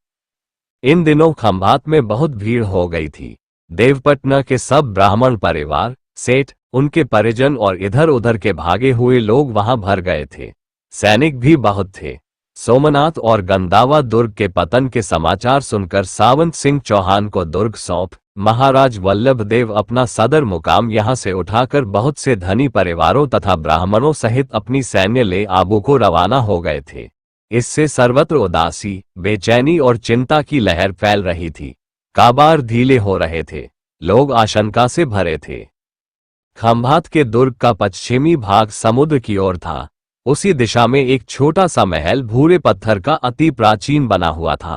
इन दिनों खंभात में बहुत भीड़ हो गई थी। देवपटना के सब ब्राह्मण परिवार, सेठ, उनके परिजन और इधर उधर के भागे हुए लोग वहां भर गए थे। सैनिक भी बहुत थे। सोमनाथ और गंदावा दुर्ग के पतन के समाचार सुनकर सावंत सिंह चौहान को दुर्ग सौंप महाराज वल्लभदेव अपना सदर मुकाम यहां से उठाकर बहुत से धनी परिवारों तथा ब्राह्मणों सहित अपनी सैन्य ले आबू को रवाना हो गए थे। इससे सर्वत्र उदासी, बेचैनी और चिंता की लहर फैल रही थी। काबार ढीले हो रहे थे, लोग आशंका से भरे थे। खंभात के दुर्ग का पश्चिमी भाग समुद्र की ओर था। उसी दिशा में एक छोटा सा महल भूरे पत्थर का अति प्राचीन बना हुआ था।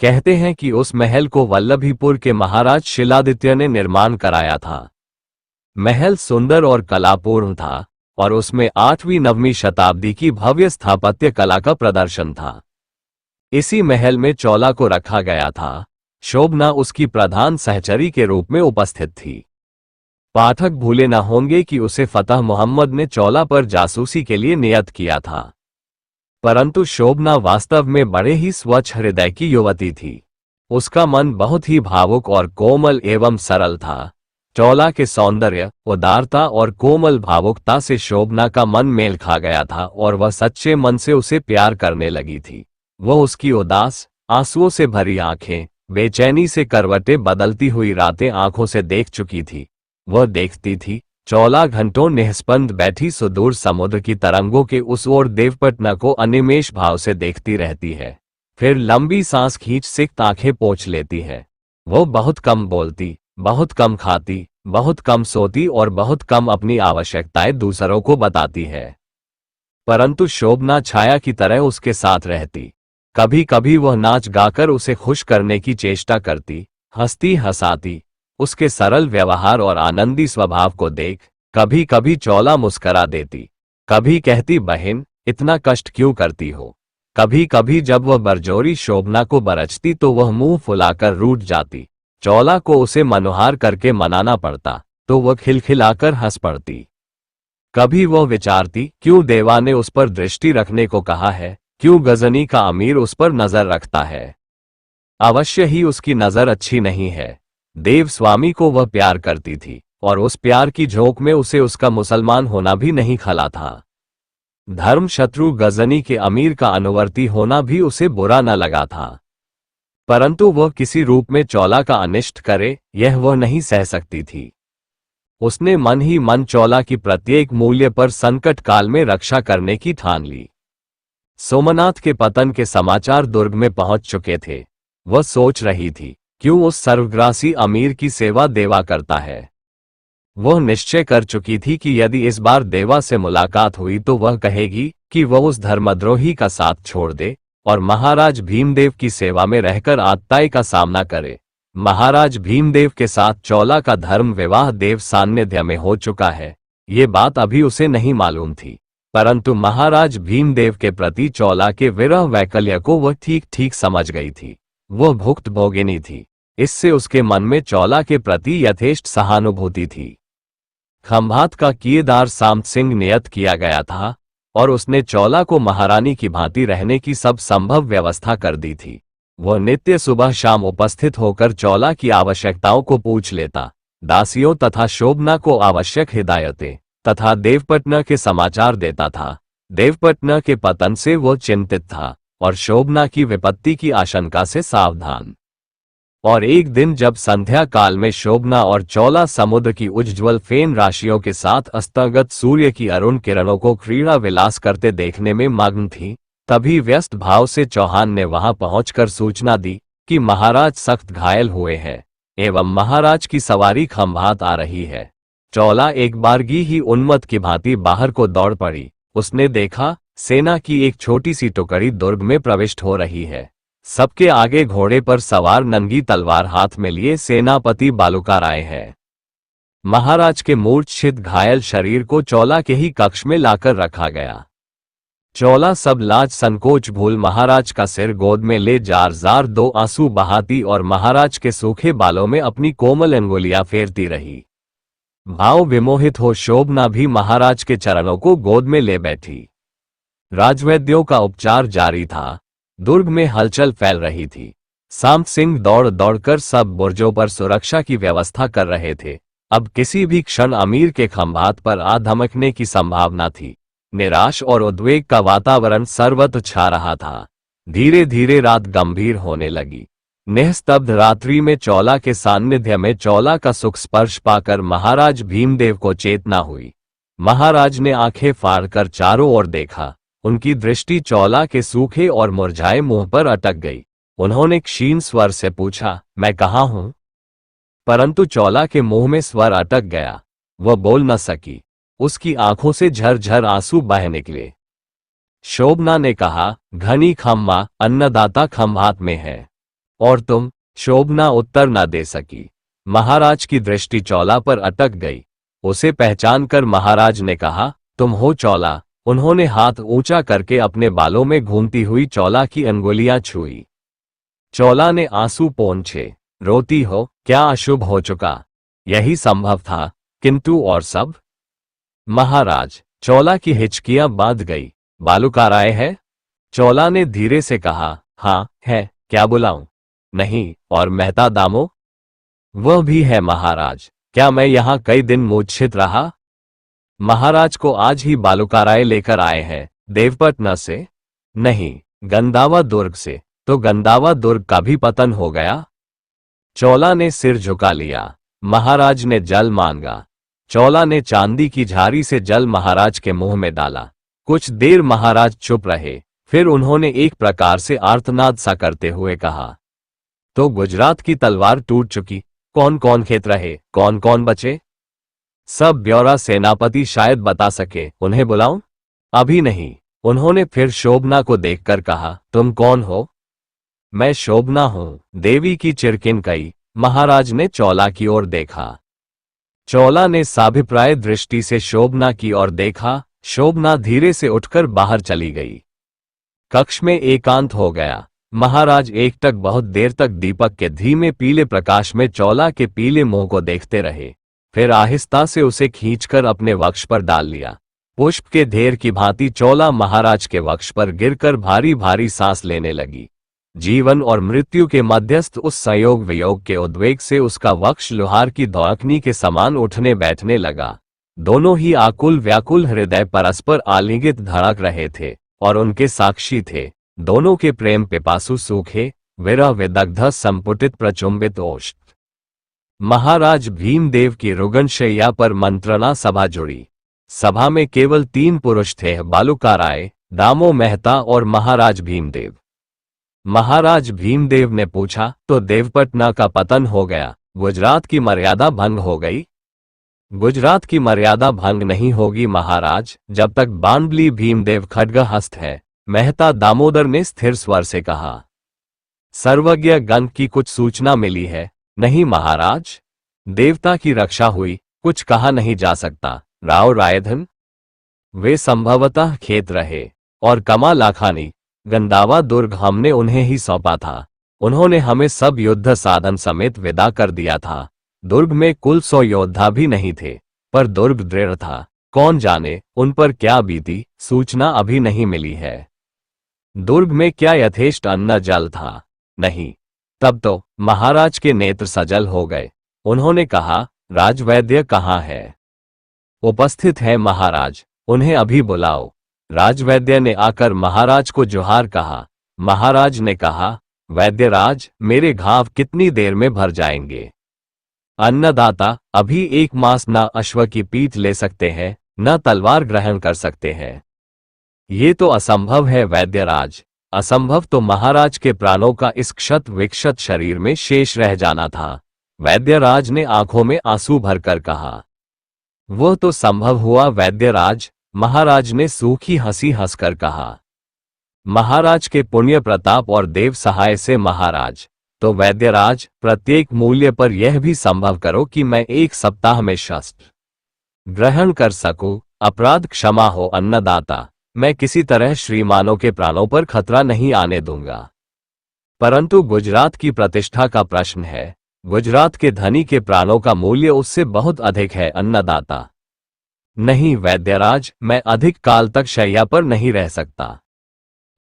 कहते हैं कि उस महल को वल्लभीपुर के महाराज शिलादित्य ने निर्माण कराया था। महल सुंदर और कलापूर्ण था और उसमें 8वीं-9वीं शताब्दी की भव्य स्थापत्य कला का प्रदर्शन था। इसी महल में चौला को रखा गया था। शोभना उसकी प्रधान सहचरी के रूप में उपस्थित थी। पाठक भूले न होंगे कि उसे फतह मोहम्मद ने चौला पर जासूसी के लिए नियत किया था, परंतु शोभना वास्तव में बड़े ही स्वच्छ हृदय की युवती थी। उसका मन बहुत ही भावुक और कोमल एवं सरल था। चौला के सौंदर्य, उदारता और कोमल भावुकता से शोभना का मन मेल खा गया था और वह सच्चे मन से उसे प्यार करने लगी थी। वह उसकी उदास, आंसुओं से भरी आंखें, बेचैनी से करवटें बदलती हुई रातें आंखों से देख चुकी थी। वह देखती थी, चौला घंटों निस्पंद बैठी सुदूर समुद्र की तरंगों के उस ओर देवपटना को अनिमेष भाव से देखती रहती है। फिर लंबी सांस खींच सिक्त आंखें पोंछ लेती है। वो बहुत कम बोलती, बहुत कम खाती, बहुत कम सोती और बहुत कम अपनी आवश्यकताएं दूसरों को बताती है। परंतु शोभना छाया की तरह उसके साथ रहती। कभी कभी वह नाच गाकर उसे खुश करने की चेष्टा करती, हंसती हंसाती। उसके सरल व्यवहार और आनंदी स्वभाव को देख कभी कभी चौला मुस्करा देती, कभी कहती, बहन इतना कष्ट क्यों करती हो। कभी कभी जब वह बरजोरी शोभना को बरचती तो वह मुंह फुलाकर रूठ जाती। चौला को उसे मनोहार करके मनाना पड़ता तो वह खिलखिलाकर हंस पड़ती। कभी वह विचारती, क्यों देवा ने उस पर दृष्टि रखने को कहा है, क्यों गजनी का अमीर उस पर नजर रखता है। अवश्य ही उसकी नजर अच्छी नहीं है। देव स्वामी को वह प्यार करती थी और उस प्यार की झोंक में उसे उसका मुसलमान होना भी नहीं खला था। धर्म शत्रु गजनी के अमीर का अनुवर्ती होना भी उसे बुरा न लगा था, परंतु वह किसी रूप में चौला का अनिष्ट करे यह वह नहीं सह सकती थी। उसने मन ही मन चौला की प्रत्येक मूल्य पर संकट काल में रक्षा करने की ठान ली। सोमनाथ के पतन के समाचार दुर्ग में पहुंच चुके थे। वह सोच रही थी, क्यों उस सर्वग्रासी अमीर की सेवा देवा करता है। वह निश्चय कर चुकी थी कि यदि इस बार देवा से मुलाकात हुई तो वह कहेगी कि वह उस धर्मद्रोही का साथ छोड़ दे और महाराज भीमदेव की सेवा में रहकर आतताई का सामना करे। महाराज भीमदेव के साथ चौला का धर्म विवाह देव सान्निध्य में हो चुका है, ये बात अभी उसे नहीं मालूम थी, परंतु महाराज भीमदेव के प्रति चौला के विरह वैकल्य को वह ठीक ठीक समझ गई थी। वह भुक्त भोगिनी थी, इससे उसके मन में चौला के प्रति यथेष्ट सहानुभूति थी। खंभात का किएदार सामत सिंह नियत किया गया था और उसने चौला को महारानी की भांति रहने की सब संभव व्यवस्था कर दी थी। वह नित्य सुबह शाम उपस्थित होकर चौला की आवश्यकताओं को पूछ लेता, दासियों तथा शोभना को आवश्यक हिदायतें तथा देवपटना के समाचार देता था। देवपटना के पतन से वह चिंतित था और शोभना की विपत्ति की आशंका से सावधान। और एक दिन जब संध्या काल में शोभना और चौला समुद्र की उज्ज्वल फेन राशियों के साथ अस्तगत सूर्य की अरुण किरणों को क्रीड़ा विलास करते देखने में मग्न थी, तभी व्यस्त भाव से चौहान ने वहां पहुंचकर सूचना दी कि महाराज सख्त घायल हुए हैं एवं महाराज की सवारी खंभात आ रही है। चौला एक बारगी ही उन्मत्त की भांति बाहर को दौड़ पड़ी। उसने देखा, सेना की एक छोटी सी टुकड़ी दुर्ग में प्रविष्ट हो रही है। सबके आगे घोड़े पर सवार नंगी तलवार हाथ में लिए सेनापति बालूकार आए हैं। महाराज के मूर्छित घायल शरीर को चौला के ही कक्ष में लाकर रखा गया। चौला सब लाज संकोच भूल महाराज का सिर गोद में ले जार जार दो आंसू बहाती और महाराज के सूखे बालों में अपनी कोमल अंगुलियां फेरती रही। भाव विमोहित हो शोभना भी महाराज के चरणों को गोद में ले बैठी। राजवैद्यों का उपचार जारी था। दुर्ग में हलचल फैल रही थी। सामत सिंह दौड़ दौड़कर सब बुर्जों पर सुरक्षा की व्यवस्था कर रहे थे। अब किसी भी क्षण अमीर के खंभात पर आ धमकने की संभावना थी। निराश और उद्वेग का वातावरण सर्वत्र छा रहा था। धीरे धीरे रात गंभीर होने लगी। निस्तब्ध रात्रि में चौला के सान्निध्य में चौला का सुख स्पर्श पाकर महाराज भीमदेव को चेतना हुई। महाराज ने आंखें फाड़कर चारों ओर देखा। उनकी दृष्टि चौला के सूखे और मुरझाए मुंह पर अटक गई। उन्होंने क्षीण स्वर से पूछा, मैं कहाँ हूं? परंतु चौला के मुंह में स्वर अटक गया। वह बोल न सकी। उसकी आंखों से झरझर आंसू बह निकले। शोभना ने कहा, घनी खम्मा अन्नदाता खम्भात में है। और तुम? शोभना उत्तर न दे सकी। महाराज की दृष्टि चौला पर अटक गई। उसे पहचान कर महाराज ने कहा, तुम हो चौला? उन्होंने हाथ ऊंचा करके अपने बालों में घूमती हुई चौला की अंगुलियां छुई। चौला ने आंसू पोंछे। रोती हो? क्या अशुभ हो चुका? यही संभव था, किंतु और सब? महाराज, चौला की हिचकियां बांध गई। बालुकाराय है? चौला ने धीरे से कहा, हाँ है। क्या बुलाऊं? नहीं। और मेहता दामो? वह भी है महाराज। क्या मैं यहां कई दिन मूर्छित रहा? महाराज को आज ही बालुकाराय लेकर आए हैं। देवपटना से? नहीं, गंदावा दुर्ग से। तो गंदावा दुर्ग का भी पतन हो गया? चौला ने सिर झुका लिया। महाराज ने जल मांगा। चौला ने चांदी की झारी से जल महाराज के मुंह में डाला। कुछ देर महाराज चुप रहे। फिर उन्होंने एक प्रकार से आर्तनाद सा करते हुए कहा, तो गुजरात की तलवार टूट चुकी। कौन कौन खेत रहे, कौन कौन बचे? सब ब्यौरा सेनापति शायद बता सके। उन्हें बुलाऊं? अभी नहीं। उन्होंने फिर शोभना को देखकर कहा, तुम कौन हो? मैं शोभना हूं, देवी की चिरकिन कई। महाराज ने चौला की ओर देखा। चौला ने साभिप्राय दृष्टि से शोभना की ओर देखा। शोभना धीरे से उठकर बाहर चली गई। कक्ष में एकांत हो गया। महाराज एकटक बहुत देर तक दीपक के धीमे पीले प्रकाश में चौला के पीले मुंह को देखते रहे। फिर आहिस्ता से उसे खींचकर अपने वक्ष पर डाल लिया। पुष्प के ढेर की भांति चौला महाराज के वक्ष पर गिरकर भारी भारी सांस लेने लगी। जीवन और मृत्यु के मध्यस्थ उस संयोग वियोग के उद्वेग से उसका वक्ष लोहार की धौंकनी के समान उठने बैठने लगा। दोनों ही आकुल व्याकुल हृदय परस्पर आलिंगित धड़क रहे थे और उनके साक्षी थे। दोनों के प्रेम पिपासु सूखे, विरह विदग्ध संपुटित प्रचुंबित ओष्ठ। महाराज भीमदेव की रुगन शैया पर मंत्रणा सभा जुड़ी। सभा में केवल 3 पुरुष थे, बालुकाराय, दामो मेहता और महाराज भीमदेव। महाराज भीमदेव ने पूछा, तो देवपटना का पतन हो गया, गुजरात की मर्यादा भंग हो गई? गुजरात की मर्यादा भंग नहीं होगी महाराज, जब तक बांबली भीमदेव खड्गहस्त है, मेहता दामोदर ने स्थिर स्वर से कहा। सर्वज्ञ गण की कुछ सूचना मिली है? नहीं महाराज। देवता की रक्षा हुई, कुछ कहा नहीं जा सकता। राव रायधन? वे संभवतः खेत रहे। और कमा लाखानी? गंदावा दुर्ग हमने उन्हें ही सौंपा था। उन्होंने हमें सब युद्ध साधन समेत विदा कर दिया था। दुर्ग में कुल 100 योद्धा भी नहीं थे, पर दुर्ग दृढ़ था। कौन जाने उन पर क्या बीती, सूचना अभी नहीं मिली है। दुर्ग में क्या यथेष्ट अन्न जल था? नहीं। तब तो महाराज के नेत्र सजल हो गए। उन्होंने कहा, राजवैद्य कहाँ है? उपस्थित है महाराज, उन्हें अभी बुलाओ। राजवैद्य ने आकर महाराज को जोहार कहा। महाराज ने कहा, वैद्यराज, मेरे घाव कितनी देर में भर जाएंगे? अन्नदाता, अभी 1 मास न अश्व की पीठ ले सकते हैं, न तलवार ग्रहण कर सकते हैं। ये तो असंभव है वैद्यराज। असंभव तो महाराज के प्राणों का इस क्षत विक्षत शरीर में शेष रह जाना था। वैद्यराज ने आंखों में आंसू भरकर कहा। वह तो संभव हुआ वैद्यराज, महाराज ने सूखी हंसी हंसकर कहा। महाराज के पुण्य प्रताप और देव सहाय से महाराज। तो वैद्यराज, प्रत्येक मूल्य पर यह भी संभव करो कि मैं 1 सप्ताह में शस्त्र ग्रहण कर सकूं। अपराध क्षमा हो अन्नदाता, मैं किसी तरह श्रीमानों के प्राणों पर खतरा नहीं आने दूंगा। परंतु गुजरात की प्रतिष्ठा का प्रश्न है। गुजरात के धनी के प्राणों का मूल्य उससे बहुत अधिक है अन्नदाता। नहीं वैद्यराज, मैं अधिक काल तक शैया पर नहीं रह सकता।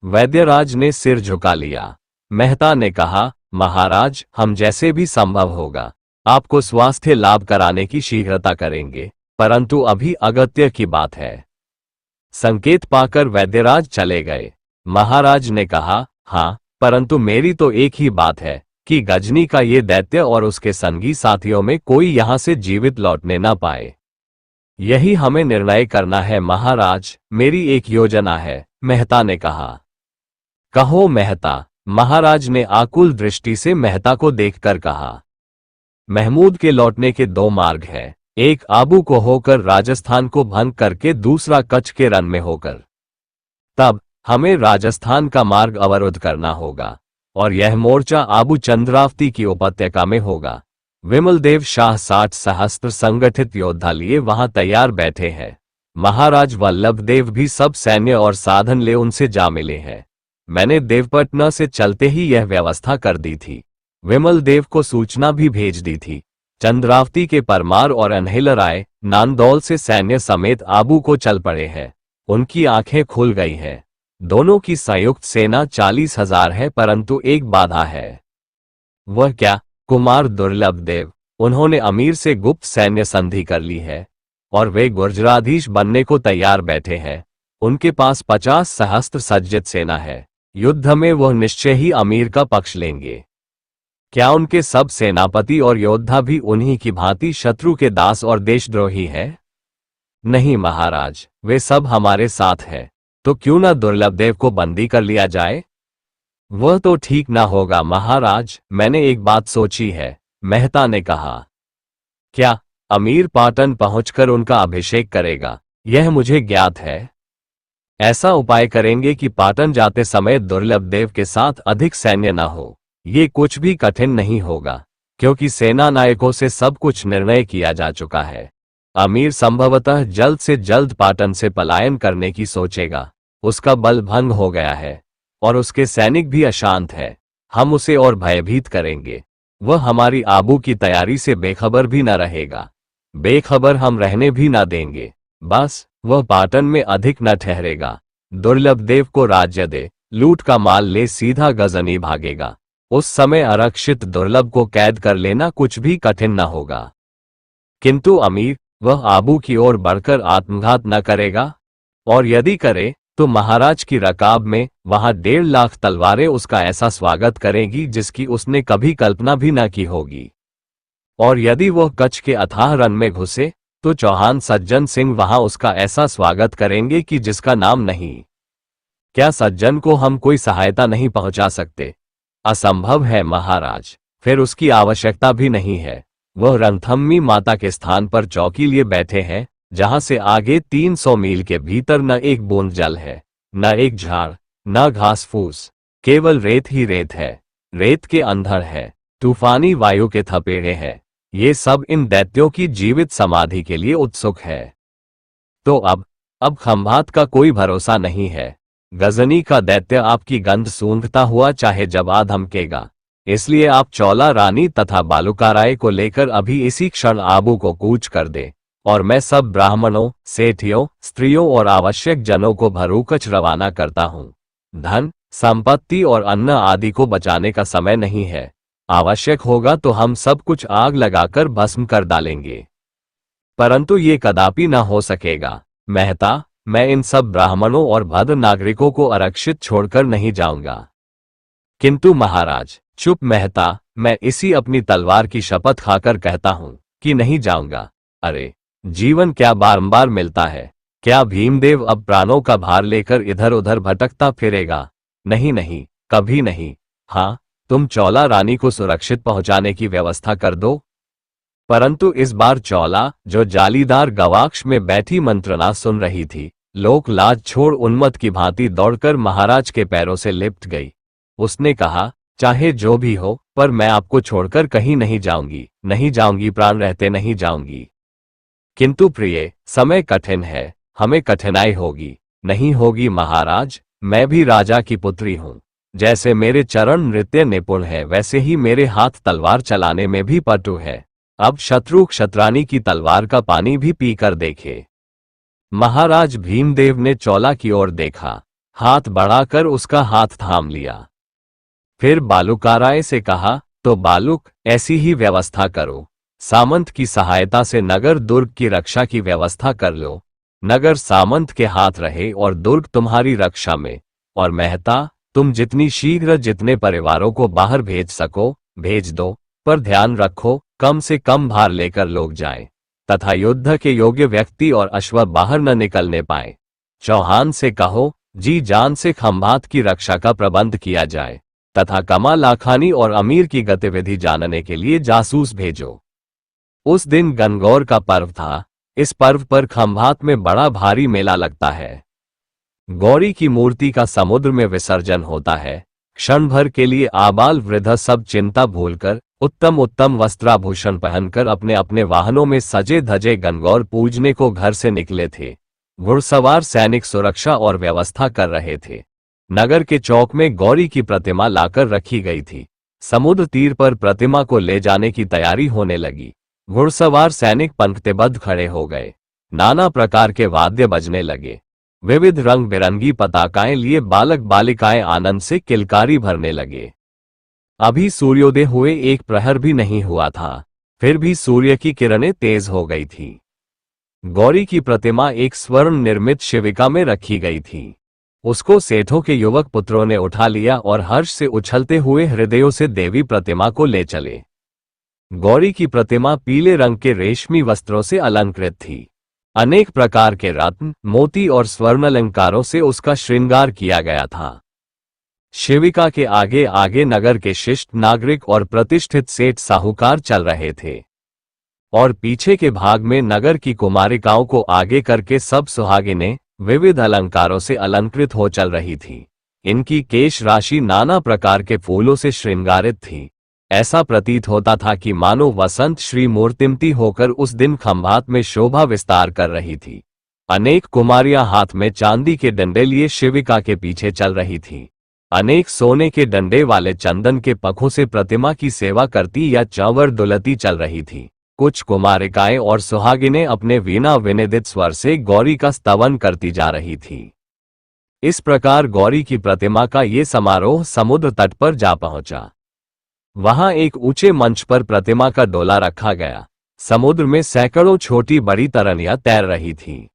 वैद्यराज ने सिर झुका लिया। मेहता ने कहा, महाराज, हम जैसे भी संभव होगा आपको स्वास्थ्य लाभ कराने की शीघ्रता करेंगे, परंतु अभी अगत्य की बात है। संकेत पाकर वैद्यराज चले गए। महाराज ने कहा, हाँ, परंतु मेरी तो एक ही बात है कि गजनी का ये दैत्य और उसके संगी साथियों में कोई यहां से जीवित लौटने ना पाए। यही हमें निर्णय करना है महाराज। मेरी एक योजना है, मेहता ने कहा। कहो मेहता, महाराज ने आकुल दृष्टि से मेहता को देखकर कहा। महमूद के लौटने के दो मार्ग हैं, एक आबू को होकर राजस्थान को भंग करके, दूसरा कच्छ के रन में होकर। तब हमें राजस्थान का मार्ग अवरुद्ध करना होगा और यह मोर्चा आबू चंद्रावती की उपत्यका में होगा। विमलदेव शाह 60 सहस्त्र संगठित योद्धा लिए वहां तैयार बैठे हैं। महाराज वल्लभदेव भी सब सैन्य और साधन ले उनसे जा मिले हैं। मैंने देवपटना से चलते ही यह व्यवस्था कर दी थी। विमलदेव को सूचना भी भेज दी थी। चंद्रावती के परमार और अनहिलराय नांदौल से सैन्य समेत आबू को चल पड़े हैं। उनकी आंखें खुल गई हैं। दोनों की संयुक्त सेना 40,000 है, परंतु एक बाधा है। वह क्या? कुमार दुर्लभदेव। उन्होंने अमीर से गुप्त सैन्य संधि कर ली है और वे गुर्जराधीश बनने को तैयार बैठे हैं। उनके पास 50 सहस्त्र सज्जित सेना है। युद्ध में वह निश्चय ही अमीर का पक्ष लेंगे। क्या उनके सब सेनापति और योद्धा भी उन्हीं की भांति शत्रु के दास और देशद्रोही हैं? नहीं महाराज, वे सब हमारे साथ हैं। तो क्यों न दुर्लभदेव को बंदी कर लिया जाए? वह तो ठीक ना होगा महाराज। मैंने एक बात सोची है, मेहता ने कहा। क्या? अमीर पाटन पहुंचकर उनका अभिषेक करेगा, यह मुझे ज्ञात है। ऐसा उपाय करेंगे कि पाटन जाते समय दुर्लभदेव के साथ अधिक सैन्य न हो। ये कुछ भी कठिन नहीं होगा, क्योंकि सेना नायकों से सब कुछ निर्णय किया जा चुका है। अमीर संभवतः जल्द से जल्द पाटन से पलायन करने की सोचेगा। उसका बल भंग हो गया है और उसके सैनिक भी अशांत है। हम उसे और भयभीत करेंगे। वह हमारी आबू की तैयारी से बेखबर भी न रहेगा। बेखबर हम रहने भी न देंगे। बस वह पाटन में अधिक न ठहरेगा। दुर्लभदेव को राज्य दे, लूट का माल ले, सीधा गजनी भागेगा। उस समय आरक्षित दुर्लभ को कैद कर लेना कुछ भी कठिन न होगा। किंतु अमीर, वह आबू की ओर बढ़कर आत्मघात न करेगा? और यदि करे तो महाराज की रकाब में वहां 1.5 लाख तलवारें उसका ऐसा स्वागत करेंगी जिसकी उसने कभी कल्पना भी न की होगी। और यदि वह कच्छ के अथाह रन में घुसे तो चौहान सज्जन सिंह वहां उसका ऐसा स्वागत करेंगे कि जिसका नाम नहीं। क्या सज्जन को हम कोई सहायता नहीं पहुंचा सकते? असंभव है महाराज। फिर उसकी आवश्यकता भी नहीं है। वह रणथंभी माता के स्थान पर चौकी लिए बैठे हैं, जहां से आगे 300 मील के भीतर न एक बूंद जल है, न एक झाड़, न घास फूस, केवल रेत ही रेत है। रेत के अंधड़ है, तूफानी वायु के थपेड़े हैं। ये सब इन दैत्यों की जीवित समाधि के लिए उत्सुक है। तो अब खंभात का कोई भरोसा नहीं है। गजनी का दैत्य आपकी गंध सूंघता हुआ चाहे जबा धमकेगा। इसलिए आप चौला रानी तथा बालुकाराय को लेकर अभी इसी क्षण आबू को कूच कर दे और मैं सब ब्राह्मणों, सेठियों, स्त्रियों और आवश्यक जनों को भरूकच रवाना करता हूं। धन, संपत्ति और अन्न आदि को बचाने का समय नहीं है। आवश्यक होगा तो हम सब कुछ आग लगाकर भस्म कर डालेंगे, परंतु ये कदापि न हो सकेगा। मेहता, मैं इन सब ब्राह्मणों और भद्र नागरिकों को आरक्षित छोड़कर नहीं जाऊंगा। किंतु महाराज, चुप मेहता, मैं इसी अपनी तलवार की शपथ खाकर कहता हूं कि नहीं जाऊंगा। अरे, जीवन क्या बारंबार मिलता है? क्या भीमदेव अब प्राणों का भार लेकर इधर उधर भटकता फिरेगा? नहीं नहीं, कभी नहीं। हाँ, तुम चौला रानी को सुरक्षित पहुंचाने की व्यवस्था कर दो। परंतु इस बार चौला, जो जालीदार गवाक्ष में बैठी मंत्रणा सुन रही थी, लोक लाज छोड़ उन्मत्त की भांति दौड़कर महाराज के पैरों से लिपट गई। उसने कहा, चाहे जो भी हो, पर मैं आपको छोड़कर कहीं नहीं जाऊंगी, नहीं जाऊंगी, प्राण रहते नहीं जाऊंगी। किंतु प्रिय, समय कठिन है, हमें कठिनाई होगी। नहीं होगी महाराज, मैं भी राजा की पुत्री हूं। जैसे मेरे चरण नृत्य निपुण है, वैसे ही मेरे हाथ तलवार चलाने में भी पटु है। अब शत्रु क्षत्रानी की तलवार का पानी भी पीकर देखे। महाराज भीमदेव ने चौला की ओर देखा, हाथ बढ़ाकर उसका हाथ थाम लिया। फिर बालुकाराय से कहा, तो बालुक, ऐसी ही व्यवस्था करो। सामंत की सहायता से नगर दुर्ग की रक्षा की व्यवस्था कर लो। नगर सामंत के हाथ रहे और दुर्ग तुम्हारी रक्षा में। और मेहता, तुम जितनी शीघ्र जितने परिवारों को बाहर भेज सको भेज दो, पर ध्यान रखो कम से कम भार लेकर लोग जाएं, तथा युद्ध के योग्य व्यक्ति और अश्व बाहर न निकलने पाए। चौहान से कहो जी जान से खंभात की रक्षा का प्रबंध किया जाए, तथा कमा लाखानी और अमीर की गतिविधि जानने के लिए जासूस भेजो। उस दिन गणगौर का पर्व था। इस पर्व पर खंभात में बड़ा भारी मेला लगता है। गौरी की मूर्ति का समुद्र में विसर्जन होता है। क्षण भर के लिए आबाल वृद्ध सब चिंता भूलकर उत्तम उत्तम वस्त्राभूषण पहनकर अपने अपने वाहनों में सजे धजे गणगौर पूजने को घर से निकले थे। घुड़सवार सैनिक सुरक्षा और व्यवस्था कर रहे थे। नगर के चौक में गौरी की प्रतिमा लाकर रखी गई थी। समुद्र तीर पर प्रतिमा को ले जाने की तैयारी होने लगी। घुड़सवार सैनिक पंक्तिबद्ध खड़े हो गए। नाना प्रकार के वाद्य बजने लगे। विविध रंग बिरंगी पताकाएं लिए बालक बालिकाएं आनंद से किलकारी भरने लगे। अभी सूर्योदय हुए एक प्रहर भी नहीं हुआ था, फिर भी सूर्य की किरणें तेज हो गई थी। गौरी की प्रतिमा एक स्वर्ण निर्मित शिविका में रखी गई थी। उसको सेठों के युवक पुत्रों ने उठा लिया और हर्ष से उछलते हुए हृदयों से देवी प्रतिमा को ले चले। गौरी की प्रतिमा पीले रंग के रेशमी वस्त्रों से अलंकृत थी। अनेक प्रकार के रत्न, मोती और स्वर्ण अलंकारों से उसका श्रृंगार किया गया था। शिविका के आगे आगे नगर के शिष्ट नागरिक और प्रतिष्ठित सेठ साहूकार चल रहे थे, और पीछे के भाग में नगर की कुमारिकाओं को आगे करके सब सुहागिनें विविध अलंकारों से अलंकृत हो चल रही थी। इनकी केश राशि नाना प्रकार के फूलों से श्रृंगारित थी। ऐसा प्रतीत होता था कि मानो वसंत श्री मूर्तिमती होकर उस दिन खंभात में शोभा विस्तार कर रही थी। अनेक कुमारियां हाथ में चांदी के डंडे लिए शिविका के पीछे चल रही थीं। अनेक सोने के डंडे वाले चंदन के पखों से प्रतिमा की सेवा करती या चंवर दुलती चल रही थी। कुछ कुमारिकाएं और सुहागिनें अपने वीणा विनिदित स्वर से गौरी का स्तवन करती जा रही थी। इस प्रकार गौरी की प्रतिमा का ये समारोह समुद्र तट पर जा पहुंचा। वहां एक ऊंचे मंच पर प्रतिमा का डोला रखा गया। समुद्र में सैकड़ों छोटी बड़ी तरनियां तैर रही थीं।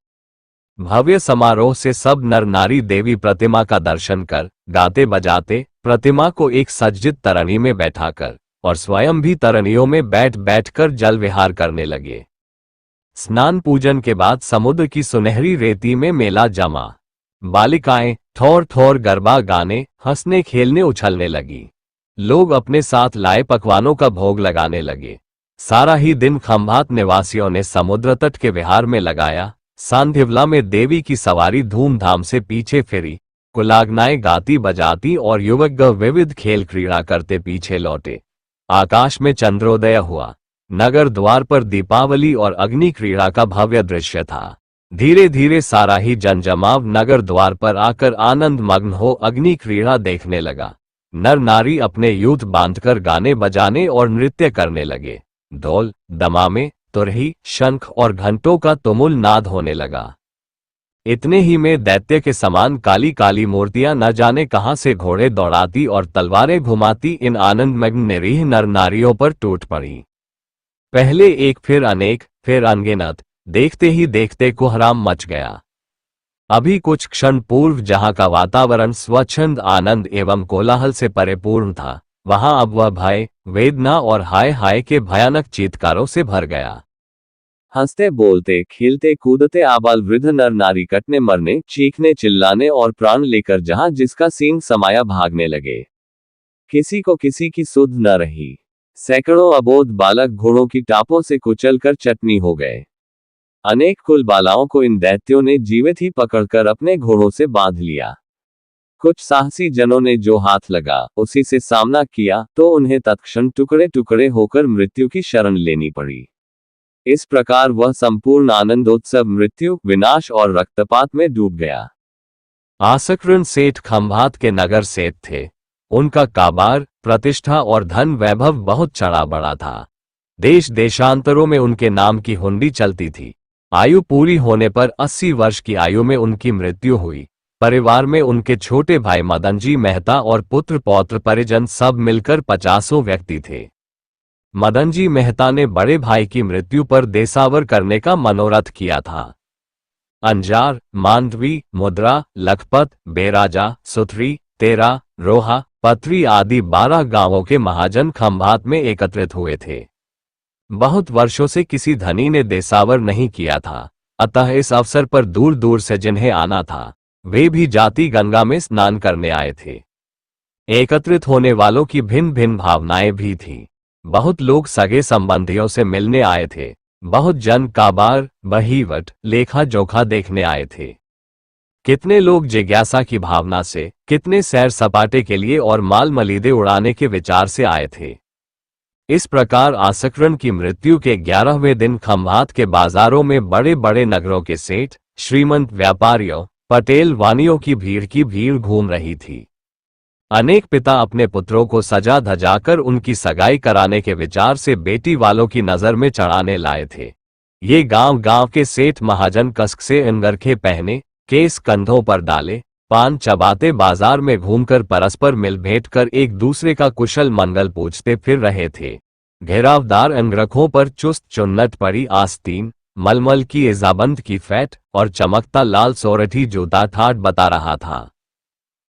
भव्य समारोह से सब नर नारी देवी प्रतिमा का दर्शन कर गाते बजाते प्रतिमा को एक सज्जित तरनी में बैठाकर और स्वयं भी तरनियों में बैठ बैठकर जल विहार करने लगे। स्नान पूजन के बाद समुद्र की सुनहरी रेती में मेला जमा। बालिकाएं ठोर ठोर गरबा गाने, हंसने खेलने उछलने लगी। लोग अपने साथ लाए पकवानों का भोग लगाने लगे। सारा ही दिन खंभात निवासियों ने समुद्र तट के विहार में लगाया। सांधिवला में देवी की सवारी धूमधाम से पीछे फिरी। कुलाग्नाएं गाती बजाती और युवक विविध खेल क्रीड़ा करते पीछे लौटे। आकाश में चंद्रोदय हुआ। नगर द्वार पर दीपावली और अग्नि क्रीड़ा का भव्य दृश्य था। धीरे धीरे सारा ही जनजमाव नगर द्वार पर आकर आनंद मग्न हो अग्नि क्रीड़ा देखने लगा। नर नारी अपने यूथ बांधकर गाने बजाने और नृत्य करने लगे। ढोल, दमामे, तुरही, शंख और घंटों का तुमुल नाद होने लगा। इतने ही में दैत्य के समान काली काली मूर्तियां न जाने कहां से घोड़े दौड़ाती और तलवारें घुमाती इन आनंदमग्न निरीह नर नारियों पर टूट पड़ी। पहले एक फिर अनेक फिर अनगिनत, देखते ही देखते कोहराम मच गया। अभी कुछ क्षण पूर्व जहां का वातावरण स्वच्छंद आनंद एवं कोलाहल से परिपूर्ण था, वहां अब वह भय, वेदना और हाय हाय के भयानक चीत्कारों से भर गया। हंसते बोलते खेलते कूदते आबाल वृद्ध नर नारी कटने मरने चीखने चिल्लाने और प्राण लेकर जहां जिसका सींग समाया भागने लगे। किसी को किसी की सुध न रही। सैकड़ों अबोध बालक घोड़ों की टापों से कुचलकर चटनी हो गए। अनेक कुल बालाओं को इन दैत्यों ने जीवित ही पकड़कर अपने घोड़ों से बांध लिया। कुछ साहसी जनों ने जो हाथ लगा उसी से सामना किया तो उन्हें तत्क्षण टुकड़े टुकड़े होकर मृत्यु की शरण लेनी पड़ी। इस प्रकार वह संपूर्ण आनंदोत्सव मृत्यु, विनाश और रक्तपात में डूब गया। आसकरण सेठ खंभात के नगर सेठ थे। उनका काबार, प्रतिष्ठा और धन वैभव बहुत चढ़ा बड़ा था। देश देशांतरों में उनके नाम की हुंडी चलती थी। आयु पूरी होने पर 80 वर्ष की आयु में उनकी मृत्यु हुई। परिवार में उनके छोटे भाई मदनजी मेहता और पुत्र पौत्र परिजन सब मिलकर 50 व्यक्ति थे। मदनजी मेहता ने बड़े भाई की मृत्यु पर देसावर करने का मनोरथ किया था। अंजार, मांडवी, मुद्रा, लखपत, बेराजा, सुथरी, तेरा, रोहा, पथरी आदि 12 गांवों के महाजन खंभात में एकत्रित हुए थे। बहुत वर्षों से किसी धनी ने देसावर नहीं किया था, अतः इस अवसर पर दूर दूर से जिन्हें आना था वे भी जाति गंगा में स्नान करने आए थे। एकत्रित होने वालों की भिन्न भिन्न भावनाएं भी थीं। बहुत लोग सगे संबंधियों से मिलने आए थे, बहुत जन काबार, बहीवट, लेखा जोखा देखने आए थे। कितने लोग जिज्ञासा की भावना से, कितने सैर सपाटे के लिए और माल मलीदे उड़ाने के विचार से आए थे। इस प्रकार आसकरण की मृत्यु के 11वें दिन खंभात के बाजारों में बड़े बड़े नगरों के सेठ, श्रीमंत व्यापारियों, पटेल वानियों की भीड़ घूम रही थी। अनेक पिता अपने पुत्रों को सजा धजाकर उनकी सगाई कराने के विचार से बेटी वालों की नजर में चढ़ाने लाए थे। ये गांव गांव के सेठ महाजन कसक से अंगरखे पहने, केस कंधों पर डाले, पान चबाते बाजार में घूमकर परस्पर मिल भेंट कर एक दूसरे का कुशल मंगल पूछते फिर रहे थे। घेरावदार अंगरखों पर चुस्त चुन्नट पड़ी आस्तीन, मलमल की इजाबंद की फैट और चमकता लाल सोरठी जूता ठाट बता रहा था।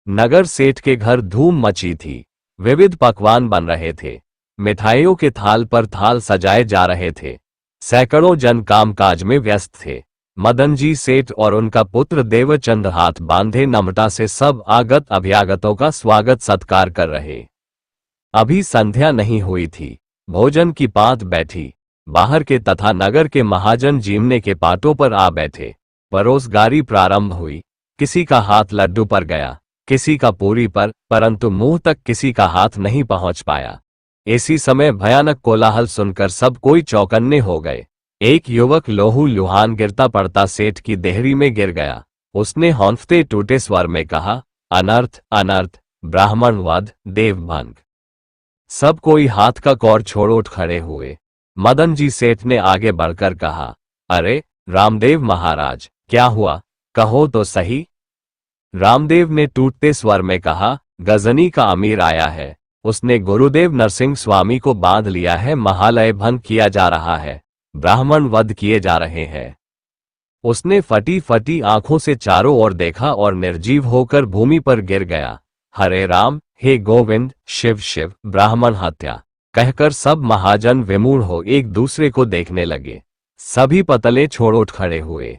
नगर सेठ के घर धूम मची थी। विविध पकवान बन रहे थे, मिठाइयों के थाल पर थाल सजाए जा रहे थे। सैकड़ों जन कामकाज में व्यस्त थे। मदनजी सेठ और उनका पुत्र देवचंद हाथ बांधे नम्रता से सब आगत अभ्यागतों का स्वागत सत्कार कर रहे। अभी संध्या नहीं हुई थी। भोजन की पात बैठी। बाहर के तथा नगर के महाजन जीमने के पाटों पर आ बैठे। परोसगारी प्रारंभ हुई। किसी का हाथ लड्डू पर गया, किसी का पूरी पर, परंतु मुंह तक किसी का हाथ नहीं पहुंच पाया। इसी समय भयानक कोलाहल सुनकर सब कोई चौकन्ने हो गए। एक युवक लोहू लुहान गिरता पड़ता सेठ की देहरी में गिर गया। उसने हौंफते टूटे स्वर में कहा, अनर्थ अनर्थ, ब्राह्मण वध, देवभंग। सब कोई हाथ का कौर छोड़ उठ खड़े हुए। मदनजी सेठ ने आगे बढ़कर कहा, अरे रामदेव महाराज, क्या हुआ, कहो तो सही। रामदेव ने टूटते स्वर में कहा, गजनी का अमीर आया है। उसने गुरुदेव नरसिंह स्वामी को बांध लिया है। महालय भंग किया जा रहा है, ब्राह्मण वध किए जा रहे हैं। उसने फटी फटी आंखों से चारों ओर देखा और निर्जीव होकर भूमि पर गिर गया। हरे राम, हे गोविंद, शिव शिव, ब्राह्मण हत्या कहकर सब महाजन विमूढ़ हो एक दूसरे को देखने लगे। सभी पतले छोड़ उठ खड़े हुए।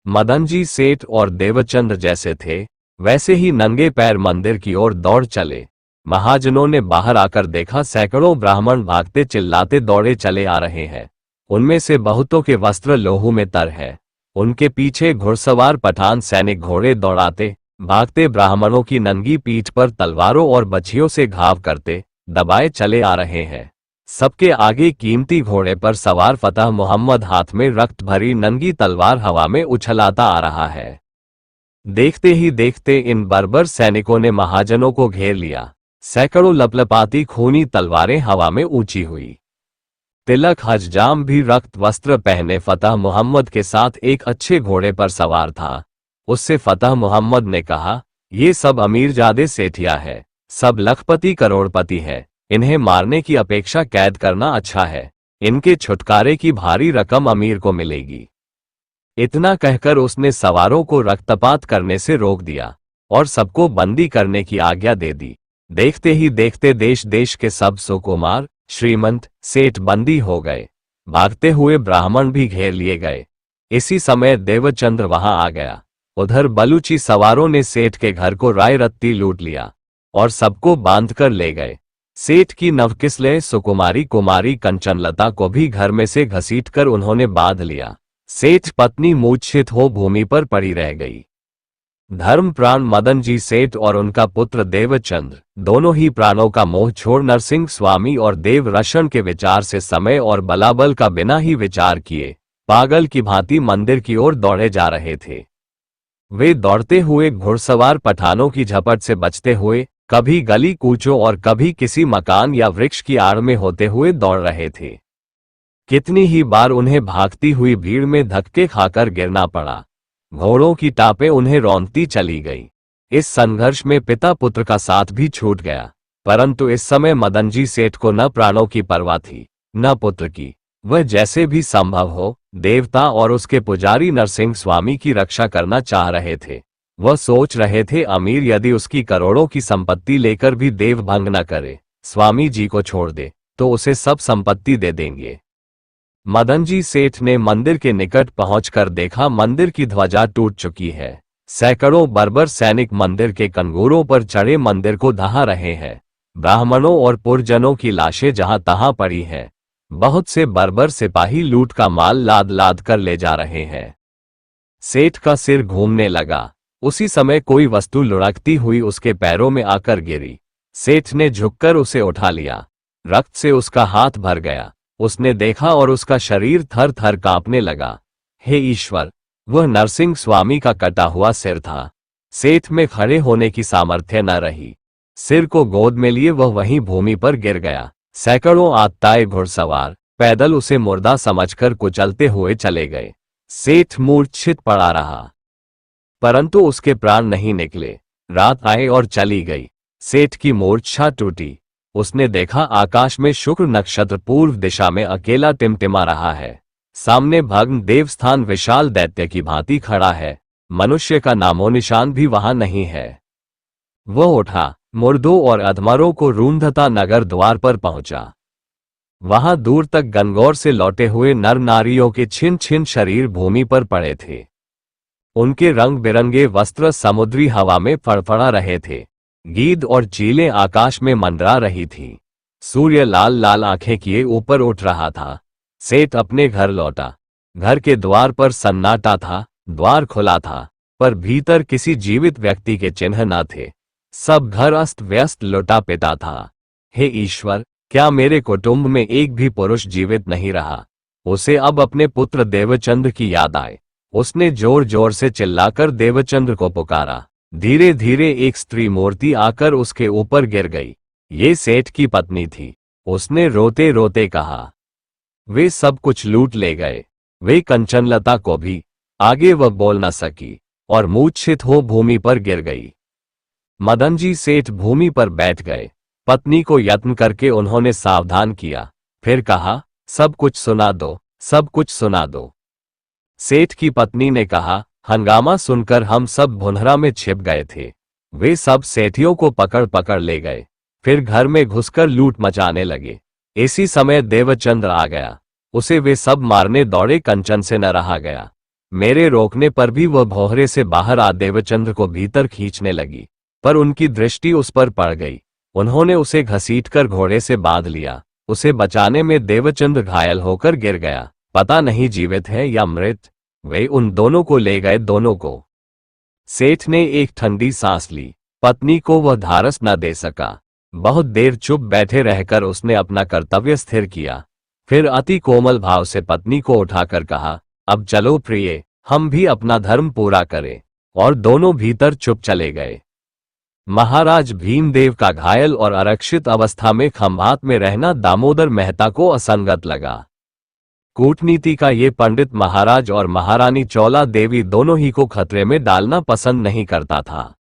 मदनजी सेठ और देवचंद जैसे थे वैसे ही नंगे पैर मंदिर की ओर दौड़ चले। महाजनों ने बाहर आकर देखा, सैकड़ों ब्राह्मण भागते चिल्लाते दौड़े चले आ रहे हैं। उनमें से बहुतों के वस्त्र लोहू में तर है। उनके पीछे घुड़सवार पठान सैनिक घोड़े दौड़ाते भागते ब्राह्मणों की नंगी पीठ पर तलवारों और बछियों से घाव करते दबाए चले आ रहे हैं। सबके आगे कीमती घोड़े पर सवार फतह मोहम्मद हाथ में रक्त भरी नंगी तलवार हवा में उछलाता आ रहा है। देखते ही देखते इन बर्बर सैनिकों ने महाजनों को घेर लिया। सैकड़ों लपलपाती खूनी तलवारें हवा में ऊंची हुई। तिलक हजजाम भी रक्त वस्त्र पहने फतह मोहम्मद के साथ एक अच्छे घोड़े पर सवार था। उससे फतह मोहम्मद ने कहा, ये सब अमीरजादे सेठिया है, सब लखपति करोड़पति है। इन्हें मारने की अपेक्षा कैद करना अच्छा है। इनके छुटकारे की भारी रकम अमीर को मिलेगी। इतना कहकर उसने सवारों को रक्तपात करने से रोक दिया और सबको बंदी करने की आज्ञा दे दी। देखते ही देखते देश देश के सब सुकुमार, श्रीमंत, सेठ बंदी हो गए। भागते हुए ब्राह्मण भी घेर लिए गए। इसी समय देवचंद्र वहां आ गया। उधर बलूची सवारों ने सेठ के घर को राय रत्ती लूट लिया और सबको बांधकर ले गए। सेठ की नवकिसलय सुकुमारी कुमारी कंचनलता को भी घर में से घसीटकर उन्होंने बांध लिया। सेठ पत्नी मूर्छित हो भूमि पर पड़ी रह गई। धर्मप्राण मदनजी सेठ और उनका पुत्र देवचंद्र दोनों ही प्राणों का मोह छोड़ नरसिंह स्वामी और देवरशन के विचार से समय और बलाबल का बिना ही विचार किए पागल की भांति मंदिर की ओर दौड़े जा रहे थे। वे दौड़ते हुए घुड़सवार पठानों की झपट से बचते हुए कभी गली कूचों और कभी किसी मकान या वृक्ष की आड़ में होते हुए दौड़ रहे थे। कितनी ही बार उन्हें भागती हुई भीड़ में धक्के खाकर गिरना पड़ा। घोड़ों की टापें उन्हें रौंदती चली गई। इस संघर्ष में पिता पुत्र का साथ भी छूट गया, परंतु इस समय मदनजी सेठ को न प्राणों की परवाह थी, न पुत्र की। वह जैसे भी संभव हो देवता और उसके पुजारी नरसिंह स्वामी की रक्षा करना चाह रहे थे। वह सोच रहे थे अमीर यदि उसकी करोड़ों की संपत्ति लेकर भी देव भंग न करे, स्वामी जी को छोड़ दे, तो उसे सब संपत्ति दे देंगे। मदनजी सेठ ने मंदिर के निकट पहुंचकर देखा मंदिर की ध्वजा टूट चुकी है। सैकड़ों बर्बर सैनिक मंदिर के कंगूरों पर चढ़े मंदिर को दहा रहे हैं। ब्राह्मणों और पुरजनों की लाशें जहां तहां पड़ी हैं। बहुत से बर्बर सिपाही लूट का माल लाद लाद कर ले जा रहे हैं। सेठ का सिर घूमने लगा। उसी समय कोई वस्तु लुढ़कती हुई उसके पैरों में आकर गिरी। सेठ ने झुककर उसे उठा लिया। रक्त से उसका हाथ भर गया। उसने देखा और उसका शरीर थर थर कांपने लगा। हे ईश्वर, वह नरसिंह स्वामी का कटा हुआ सिर था। सेठ में खड़े होने की सामर्थ्य न रही। सिर को गोद में लिए वह वहीं भूमि पर गिर गया। सैकड़ों आत्ताए घुड़सवार पैदल उसे मुर्दा समझकर कुचलते हुए चले गए। सेठ मूर्छित पड़ा रहा, परंतु उसके प्राण नहीं निकले। रात आए और चली गई। सेठ की मूर्छा टूटी। उसने देखा आकाश में शुक्र नक्षत्र पूर्व दिशा में अकेला टिमटिमा रहा है। सामने भग्न देवस्थान विशाल दैत्य की भांति खड़ा है। मनुष्य का नामो निशान भी वहां नहीं है। वह उठा, मुर्दों और अधमरों को रूंधता नगर द्वार पर पहुंचा। वहां दूर तक गणगौर से लौटे हुए नर नारियों के छिन छिन शरीर भूमि पर पड़े थे। उनके रंग बिरंगे वस्त्र समुद्री हवा में फड़फड़ा रहे थे। गीद और चीलें आकाश में मंडरा रही थी। सूर्य लाल लाल आंखें किए ऊपर उठ रहा था। सेठ अपने घर लौटा। घर के द्वार पर सन्नाटा था। द्वार खुला था, पर भीतर किसी जीवित व्यक्ति के चिन्ह न थे। सब घर अस्त व्यस्त लुटा पिटा था। हे ईश्वर, क्या मेरे कुटुंब में एक भी पुरुष जीवित नहीं रहा? उसे अब अपने पुत्र देवचंद्र की याद आए। उसने जोर जोर से चिल्लाकर देवचंद्र को पुकारा। धीरे धीरे एक स्त्री मूर्ति आकर उसके ऊपर गिर गई। ये सेठ की पत्नी थी। उसने रोते रोते कहा, वे सब कुछ लूट ले गए, वे कंचनलता को भी। आगे वह बोल न सकी और मूर्छित हो भूमि पर गिर गई। मदनजी सेठ भूमि पर बैठ गए। पत्नी को यत्न करके उन्होंने सावधान किया। फिर कहा, सब कुछ सुना दो, सब कुछ सुना दो। सेठ की पत्नी ने कहा, हंगामा सुनकर हम सब भुनहरा में छिप गए थे। वे सब सेठियों को पकड़ पकड़ ले गए, फिर घर में घुसकर लूट मचाने लगे। इसी समय देवचंद्र आ गया। उसे वे सब मारने दौड़े, कंचन से न रहा गया। मेरे रोकने पर भी वह भौहरे से बाहर आ देवचंद्र को भीतर खींचने लगी, पर उनकी दृष्टि उस पर पड़ गई। उन्होंने उसे घसीटकर घोड़े से बांध लिया। उसे बचाने में देवचंद्र घायल होकर गिर गया। पता नहीं जीवित है या मृत। वे उन दोनों को ले गए, दोनों को। सेठ ने एक ठंडी सांस ली। पत्नी को वह धारस न दे सका। बहुत देर चुप बैठे रहकर उसने अपना कर्तव्य स्थिर किया। फिर अति कोमल भाव से पत्नी को उठाकर कहा, अब चलो प्रिय, हम भी अपना धर्म पूरा करें। और दोनों भीतर चुप चले गए। महाराज भीमदेव का घायल और आरक्षित अवस्था में खंभात में रहना दामोदर मेहता को असंगत लगा। कूटनीति का ये पंडित महाराज और महारानी चौला देवी दोनों ही को खतरे में डालना पसंद नहीं करता था,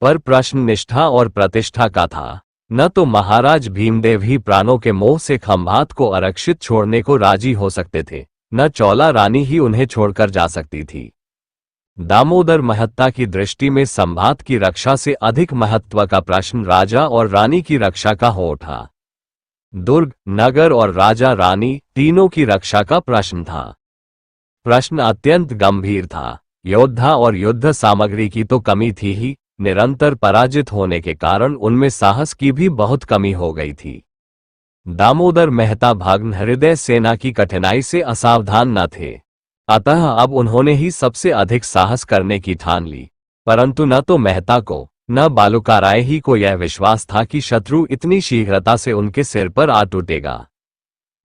पर प्रश्न निष्ठा और प्रतिष्ठा का था। न तो महाराज भीमदेव ही प्राणों के मोह से खंभात को आरक्षित छोड़ने को राजी हो सकते थे, न चौला रानी ही उन्हें छोड़कर जा सकती थी। दामोदर महत्ता की दृष्टि में संभात की रक्षा से अधिक महत्व का प्रश्न राजा और रानी की रक्षा का हो उठा। दुर्ग, नगर और राजा रानी तीनों की रक्षा का प्रश्न था। प्रश्न अत्यंत गंभीर था। योद्धा और युद्ध सामग्री की तो कमी थी ही, निरंतर पराजित होने के कारण उनमें साहस की भी बहुत कमी हो गई थी। दामोदर मेहता भग्न हृदय सेना की कठिनाई से असावधान न थे, अतः अब उन्होंने ही सबसे अधिक साहस करने की ठान ली। परंतु न तो मेहता को न बालुकाराय ही को यह विश्वास था कि शत्रु इतनी शीघ्रता से उनके सिर पर आ टूटेगा।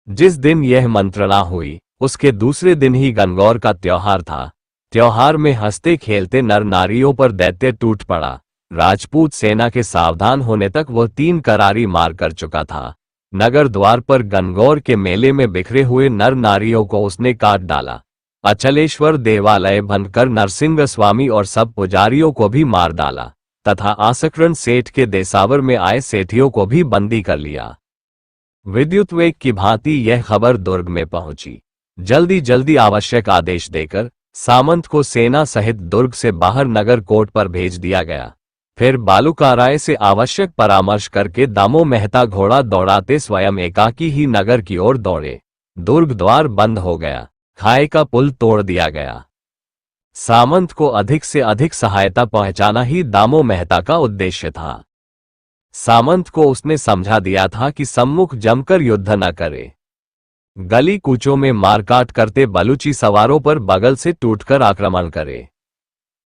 जिस दिन यह मंत्रणा हुई उसके दूसरे दिन ही गणगौर का त्योहार था। त्योहार में हंसते खेलते नर नारियों पर दैत्य टूट पड़ा। राजपूत सेना के सावधान होने तक वह 3 करारी मार कर चुका था। नगर द्वार पर गणगौर के मेले में बिखरे हुए नर नारियों को उसने काट डाला। अचलेश्वर देवालय बनकर नरसिंह स्वामी और सब पुजारियों को भी मार डाला तथा आसकरण सेठ के देसावर में आए सेठियों को भी बंदी कर लिया। विद्युत वेग की भांति यह खबर दुर्ग में पहुंची। जल्दी जल्दी आवश्यक आदेश देकर सामंत को सेना सहित दुर्ग से बाहर नगर कोट पर भेज दिया गया। फिर बालूकाराय से आवश्यक परामर्श करके दामो मेहता घोड़ा दौड़ाते स्वयं एकाकी ही नगर की ओर दौड़े। दुर्ग द्वार बंद हो गया, खाई का पुल तोड़ दिया गया। सामंत को अधिक से अधिक सहायता पहुंचाना ही दामो मेहता का उद्देश्य था। सामंत को उसने समझा दिया था कि सम्मुख जमकर युद्ध न करे, गली कूचों में मारकाट करते बलूची सवारों पर बगल से टूटकर आक्रमण करे,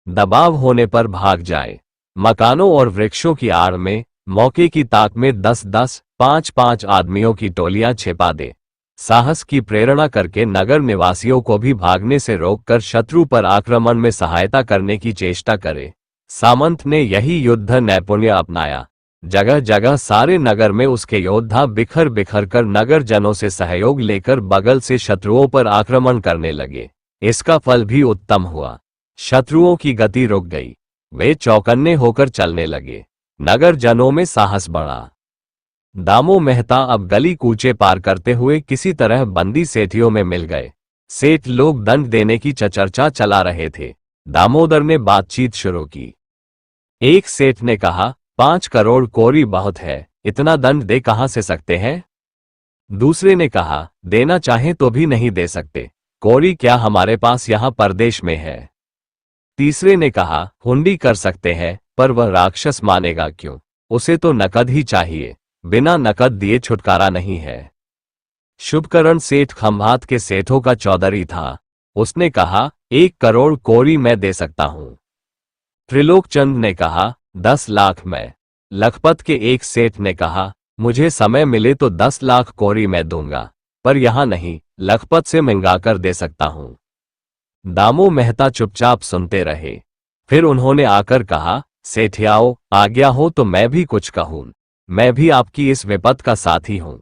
दबाव होने पर भाग जाए, मकानों और वृक्षों की आड़ में मौके की ताक में 10-10, 5-5 आदमियों की टोलियां छिपा दे, साहस की प्रेरणा करके नगर निवासियों को भी भागने से रोककर शत्रु पर आक्रमण में सहायता करने की चेष्टा करे। सामंत ने यही युद्ध नैपुण्य अपनाया। जगह जगह सारे नगर में उसके योद्धा बिखर बिखर कर नगर जनों से सहयोग लेकर बगल से शत्रुओं पर आक्रमण करने लगे। इसका फल भी उत्तम हुआ। शत्रुओं की गति रुक गई, वे चौकन्ने होकर चलने लगे। नगर जनों में साहस बढ़ा। दामो मेहता अब गली कूचे पार करते हुए किसी तरह बंदी सेठियों में मिल गए। सेठ लोग दंड देने की चर्चा चला रहे थे। दामोदर ने बातचीत शुरू की। एक सेठ ने कहा, 5 करोड़ कोरी बहुत है, इतना दंड दे कहां से सकते हैं? दूसरे ने कहा, देना चाहे तो भी नहीं दे सकते, कोरी क्या हमारे पास यहां परदेश में है। तीसरे ने कहा, हुंडी कर सकते हैं, पर वह राक्षस मानेगा क्यों, उसे तो नकद ही चाहिए, बिना नकद दिए छुटकारा नहीं है। शुभकरण सेठ खंभात के सेठों का चौधरी था। उसने कहा, 1 करोड़ कोरी मैं दे सकता हूं। त्रिलोकचंद ने कहा, 10 लाख मैं। लखपत के एक सेठ ने कहा, मुझे समय मिले तो 10 लाख कोरी मैं दूंगा, पर यहां नहीं, लखपत से मंगाकर दे सकता हूं। दामो मेहता चुपचाप सुनते रहे। फिर उन्होंने आकर कहा, सेठियाओ, आज्ञा हो तो मैं भी कुछ कहूं। मैं भी आपकी इस विपत का साथी हूं।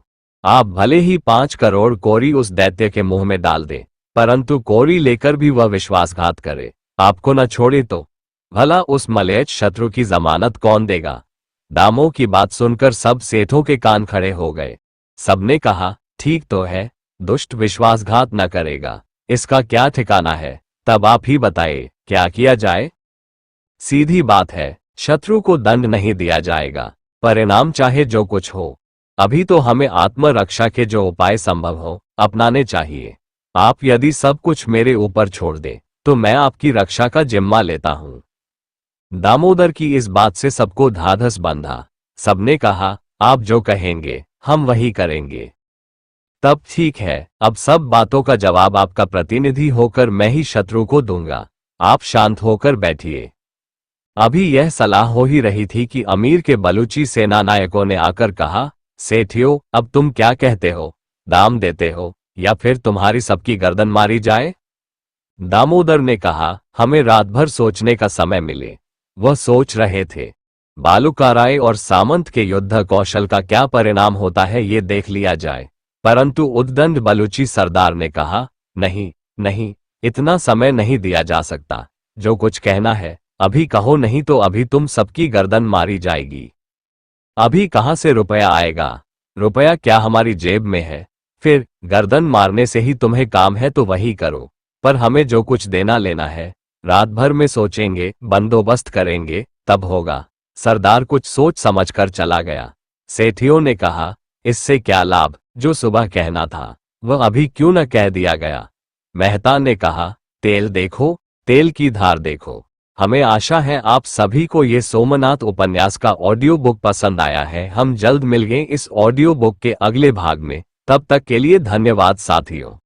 आप भले ही 5 करोड़ कोरी उस दैत्य के मुंह में डाल दे, परंतु कोरी लेकर भी वह विश्वासघात करे, आपको न छोड़े तो भला उस मलेच्छ शत्रु की जमानत कौन देगा? दामो की बात सुनकर सब सेठों के कान खड़े हो गए। सबने कहा, ठीक तो है, दुष्ट विश्वासघात न करेगा, इसका क्या ठिकाना है? तब आप ही बताइए, क्या किया जाए? सीधी बात है, शत्रु को दंड नहीं दिया जाएगा, परिणाम चाहे जो कुछ हो। अभी तो हमें आत्मरक्षा के जो उपाय संभव हो अपनाने चाहिए। आप यदि सब कुछ मेरे ऊपर छोड़ दे तो मैं आपकी रक्षा का जिम्मा लेता हूं। दामोदर की इस बात से सबको धाधस बंधा। सबने कहा, आप जो कहेंगे हम वही करेंगे। तब ठीक है, अब सब बातों का जवाब आपका प्रतिनिधि होकर मैं ही शत्रु को दूंगा। आप शांत होकर बैठिए। अभी यह सलाह हो ही रही थी कि अमीर के बलूची सेना नायकों ने आकर कहा, सेठियों, अब तुम क्या कहते हो? दाम देते हो या फिर तुम्हारी सबकी गर्दन मारी जाए? दामोदर ने कहा, हमें रात भर सोचने का समय मिले। वह सोच रहे थे, बालूकाराय और सामंत के युद्ध कौशल का क्या परिणाम होता है ये देख लिया जाए। परंतु उद्दंड बलूची सरदार ने कहा, नहीं नहीं, इतना समय नहीं दिया जा सकता। जो कुछ कहना है अभी कहो, नहीं तो अभी तुम सबकी गर्दन मारी जाएगी। अभी कहां से रुपया आएगा? रुपया क्या हमारी जेब में है? फिर गर्दन मारने से ही तुम्हें काम है तो वही करो, पर हमें जो कुछ देना लेना है रात भर में सोचेंगे, बंदोबस्त करेंगे, तब होगा। सरदार कुछ सोच समझ कर चला गया। सेठियों ने कहा, इससे क्या लाभ? जो सुबह कहना था वह अभी क्यों न कह दिया गया? मेहता ने कहा, तेल देखो, तेल की धार देखो। हमें आशा है आप सभी को ये सोमनाथ उपन्यास का ऑडियो बुक पसंद आया है। हम जल्द मिलेंगे इस ऑडियो बुक के अगले भाग में। तब तक के लिए धन्यवाद साथियों।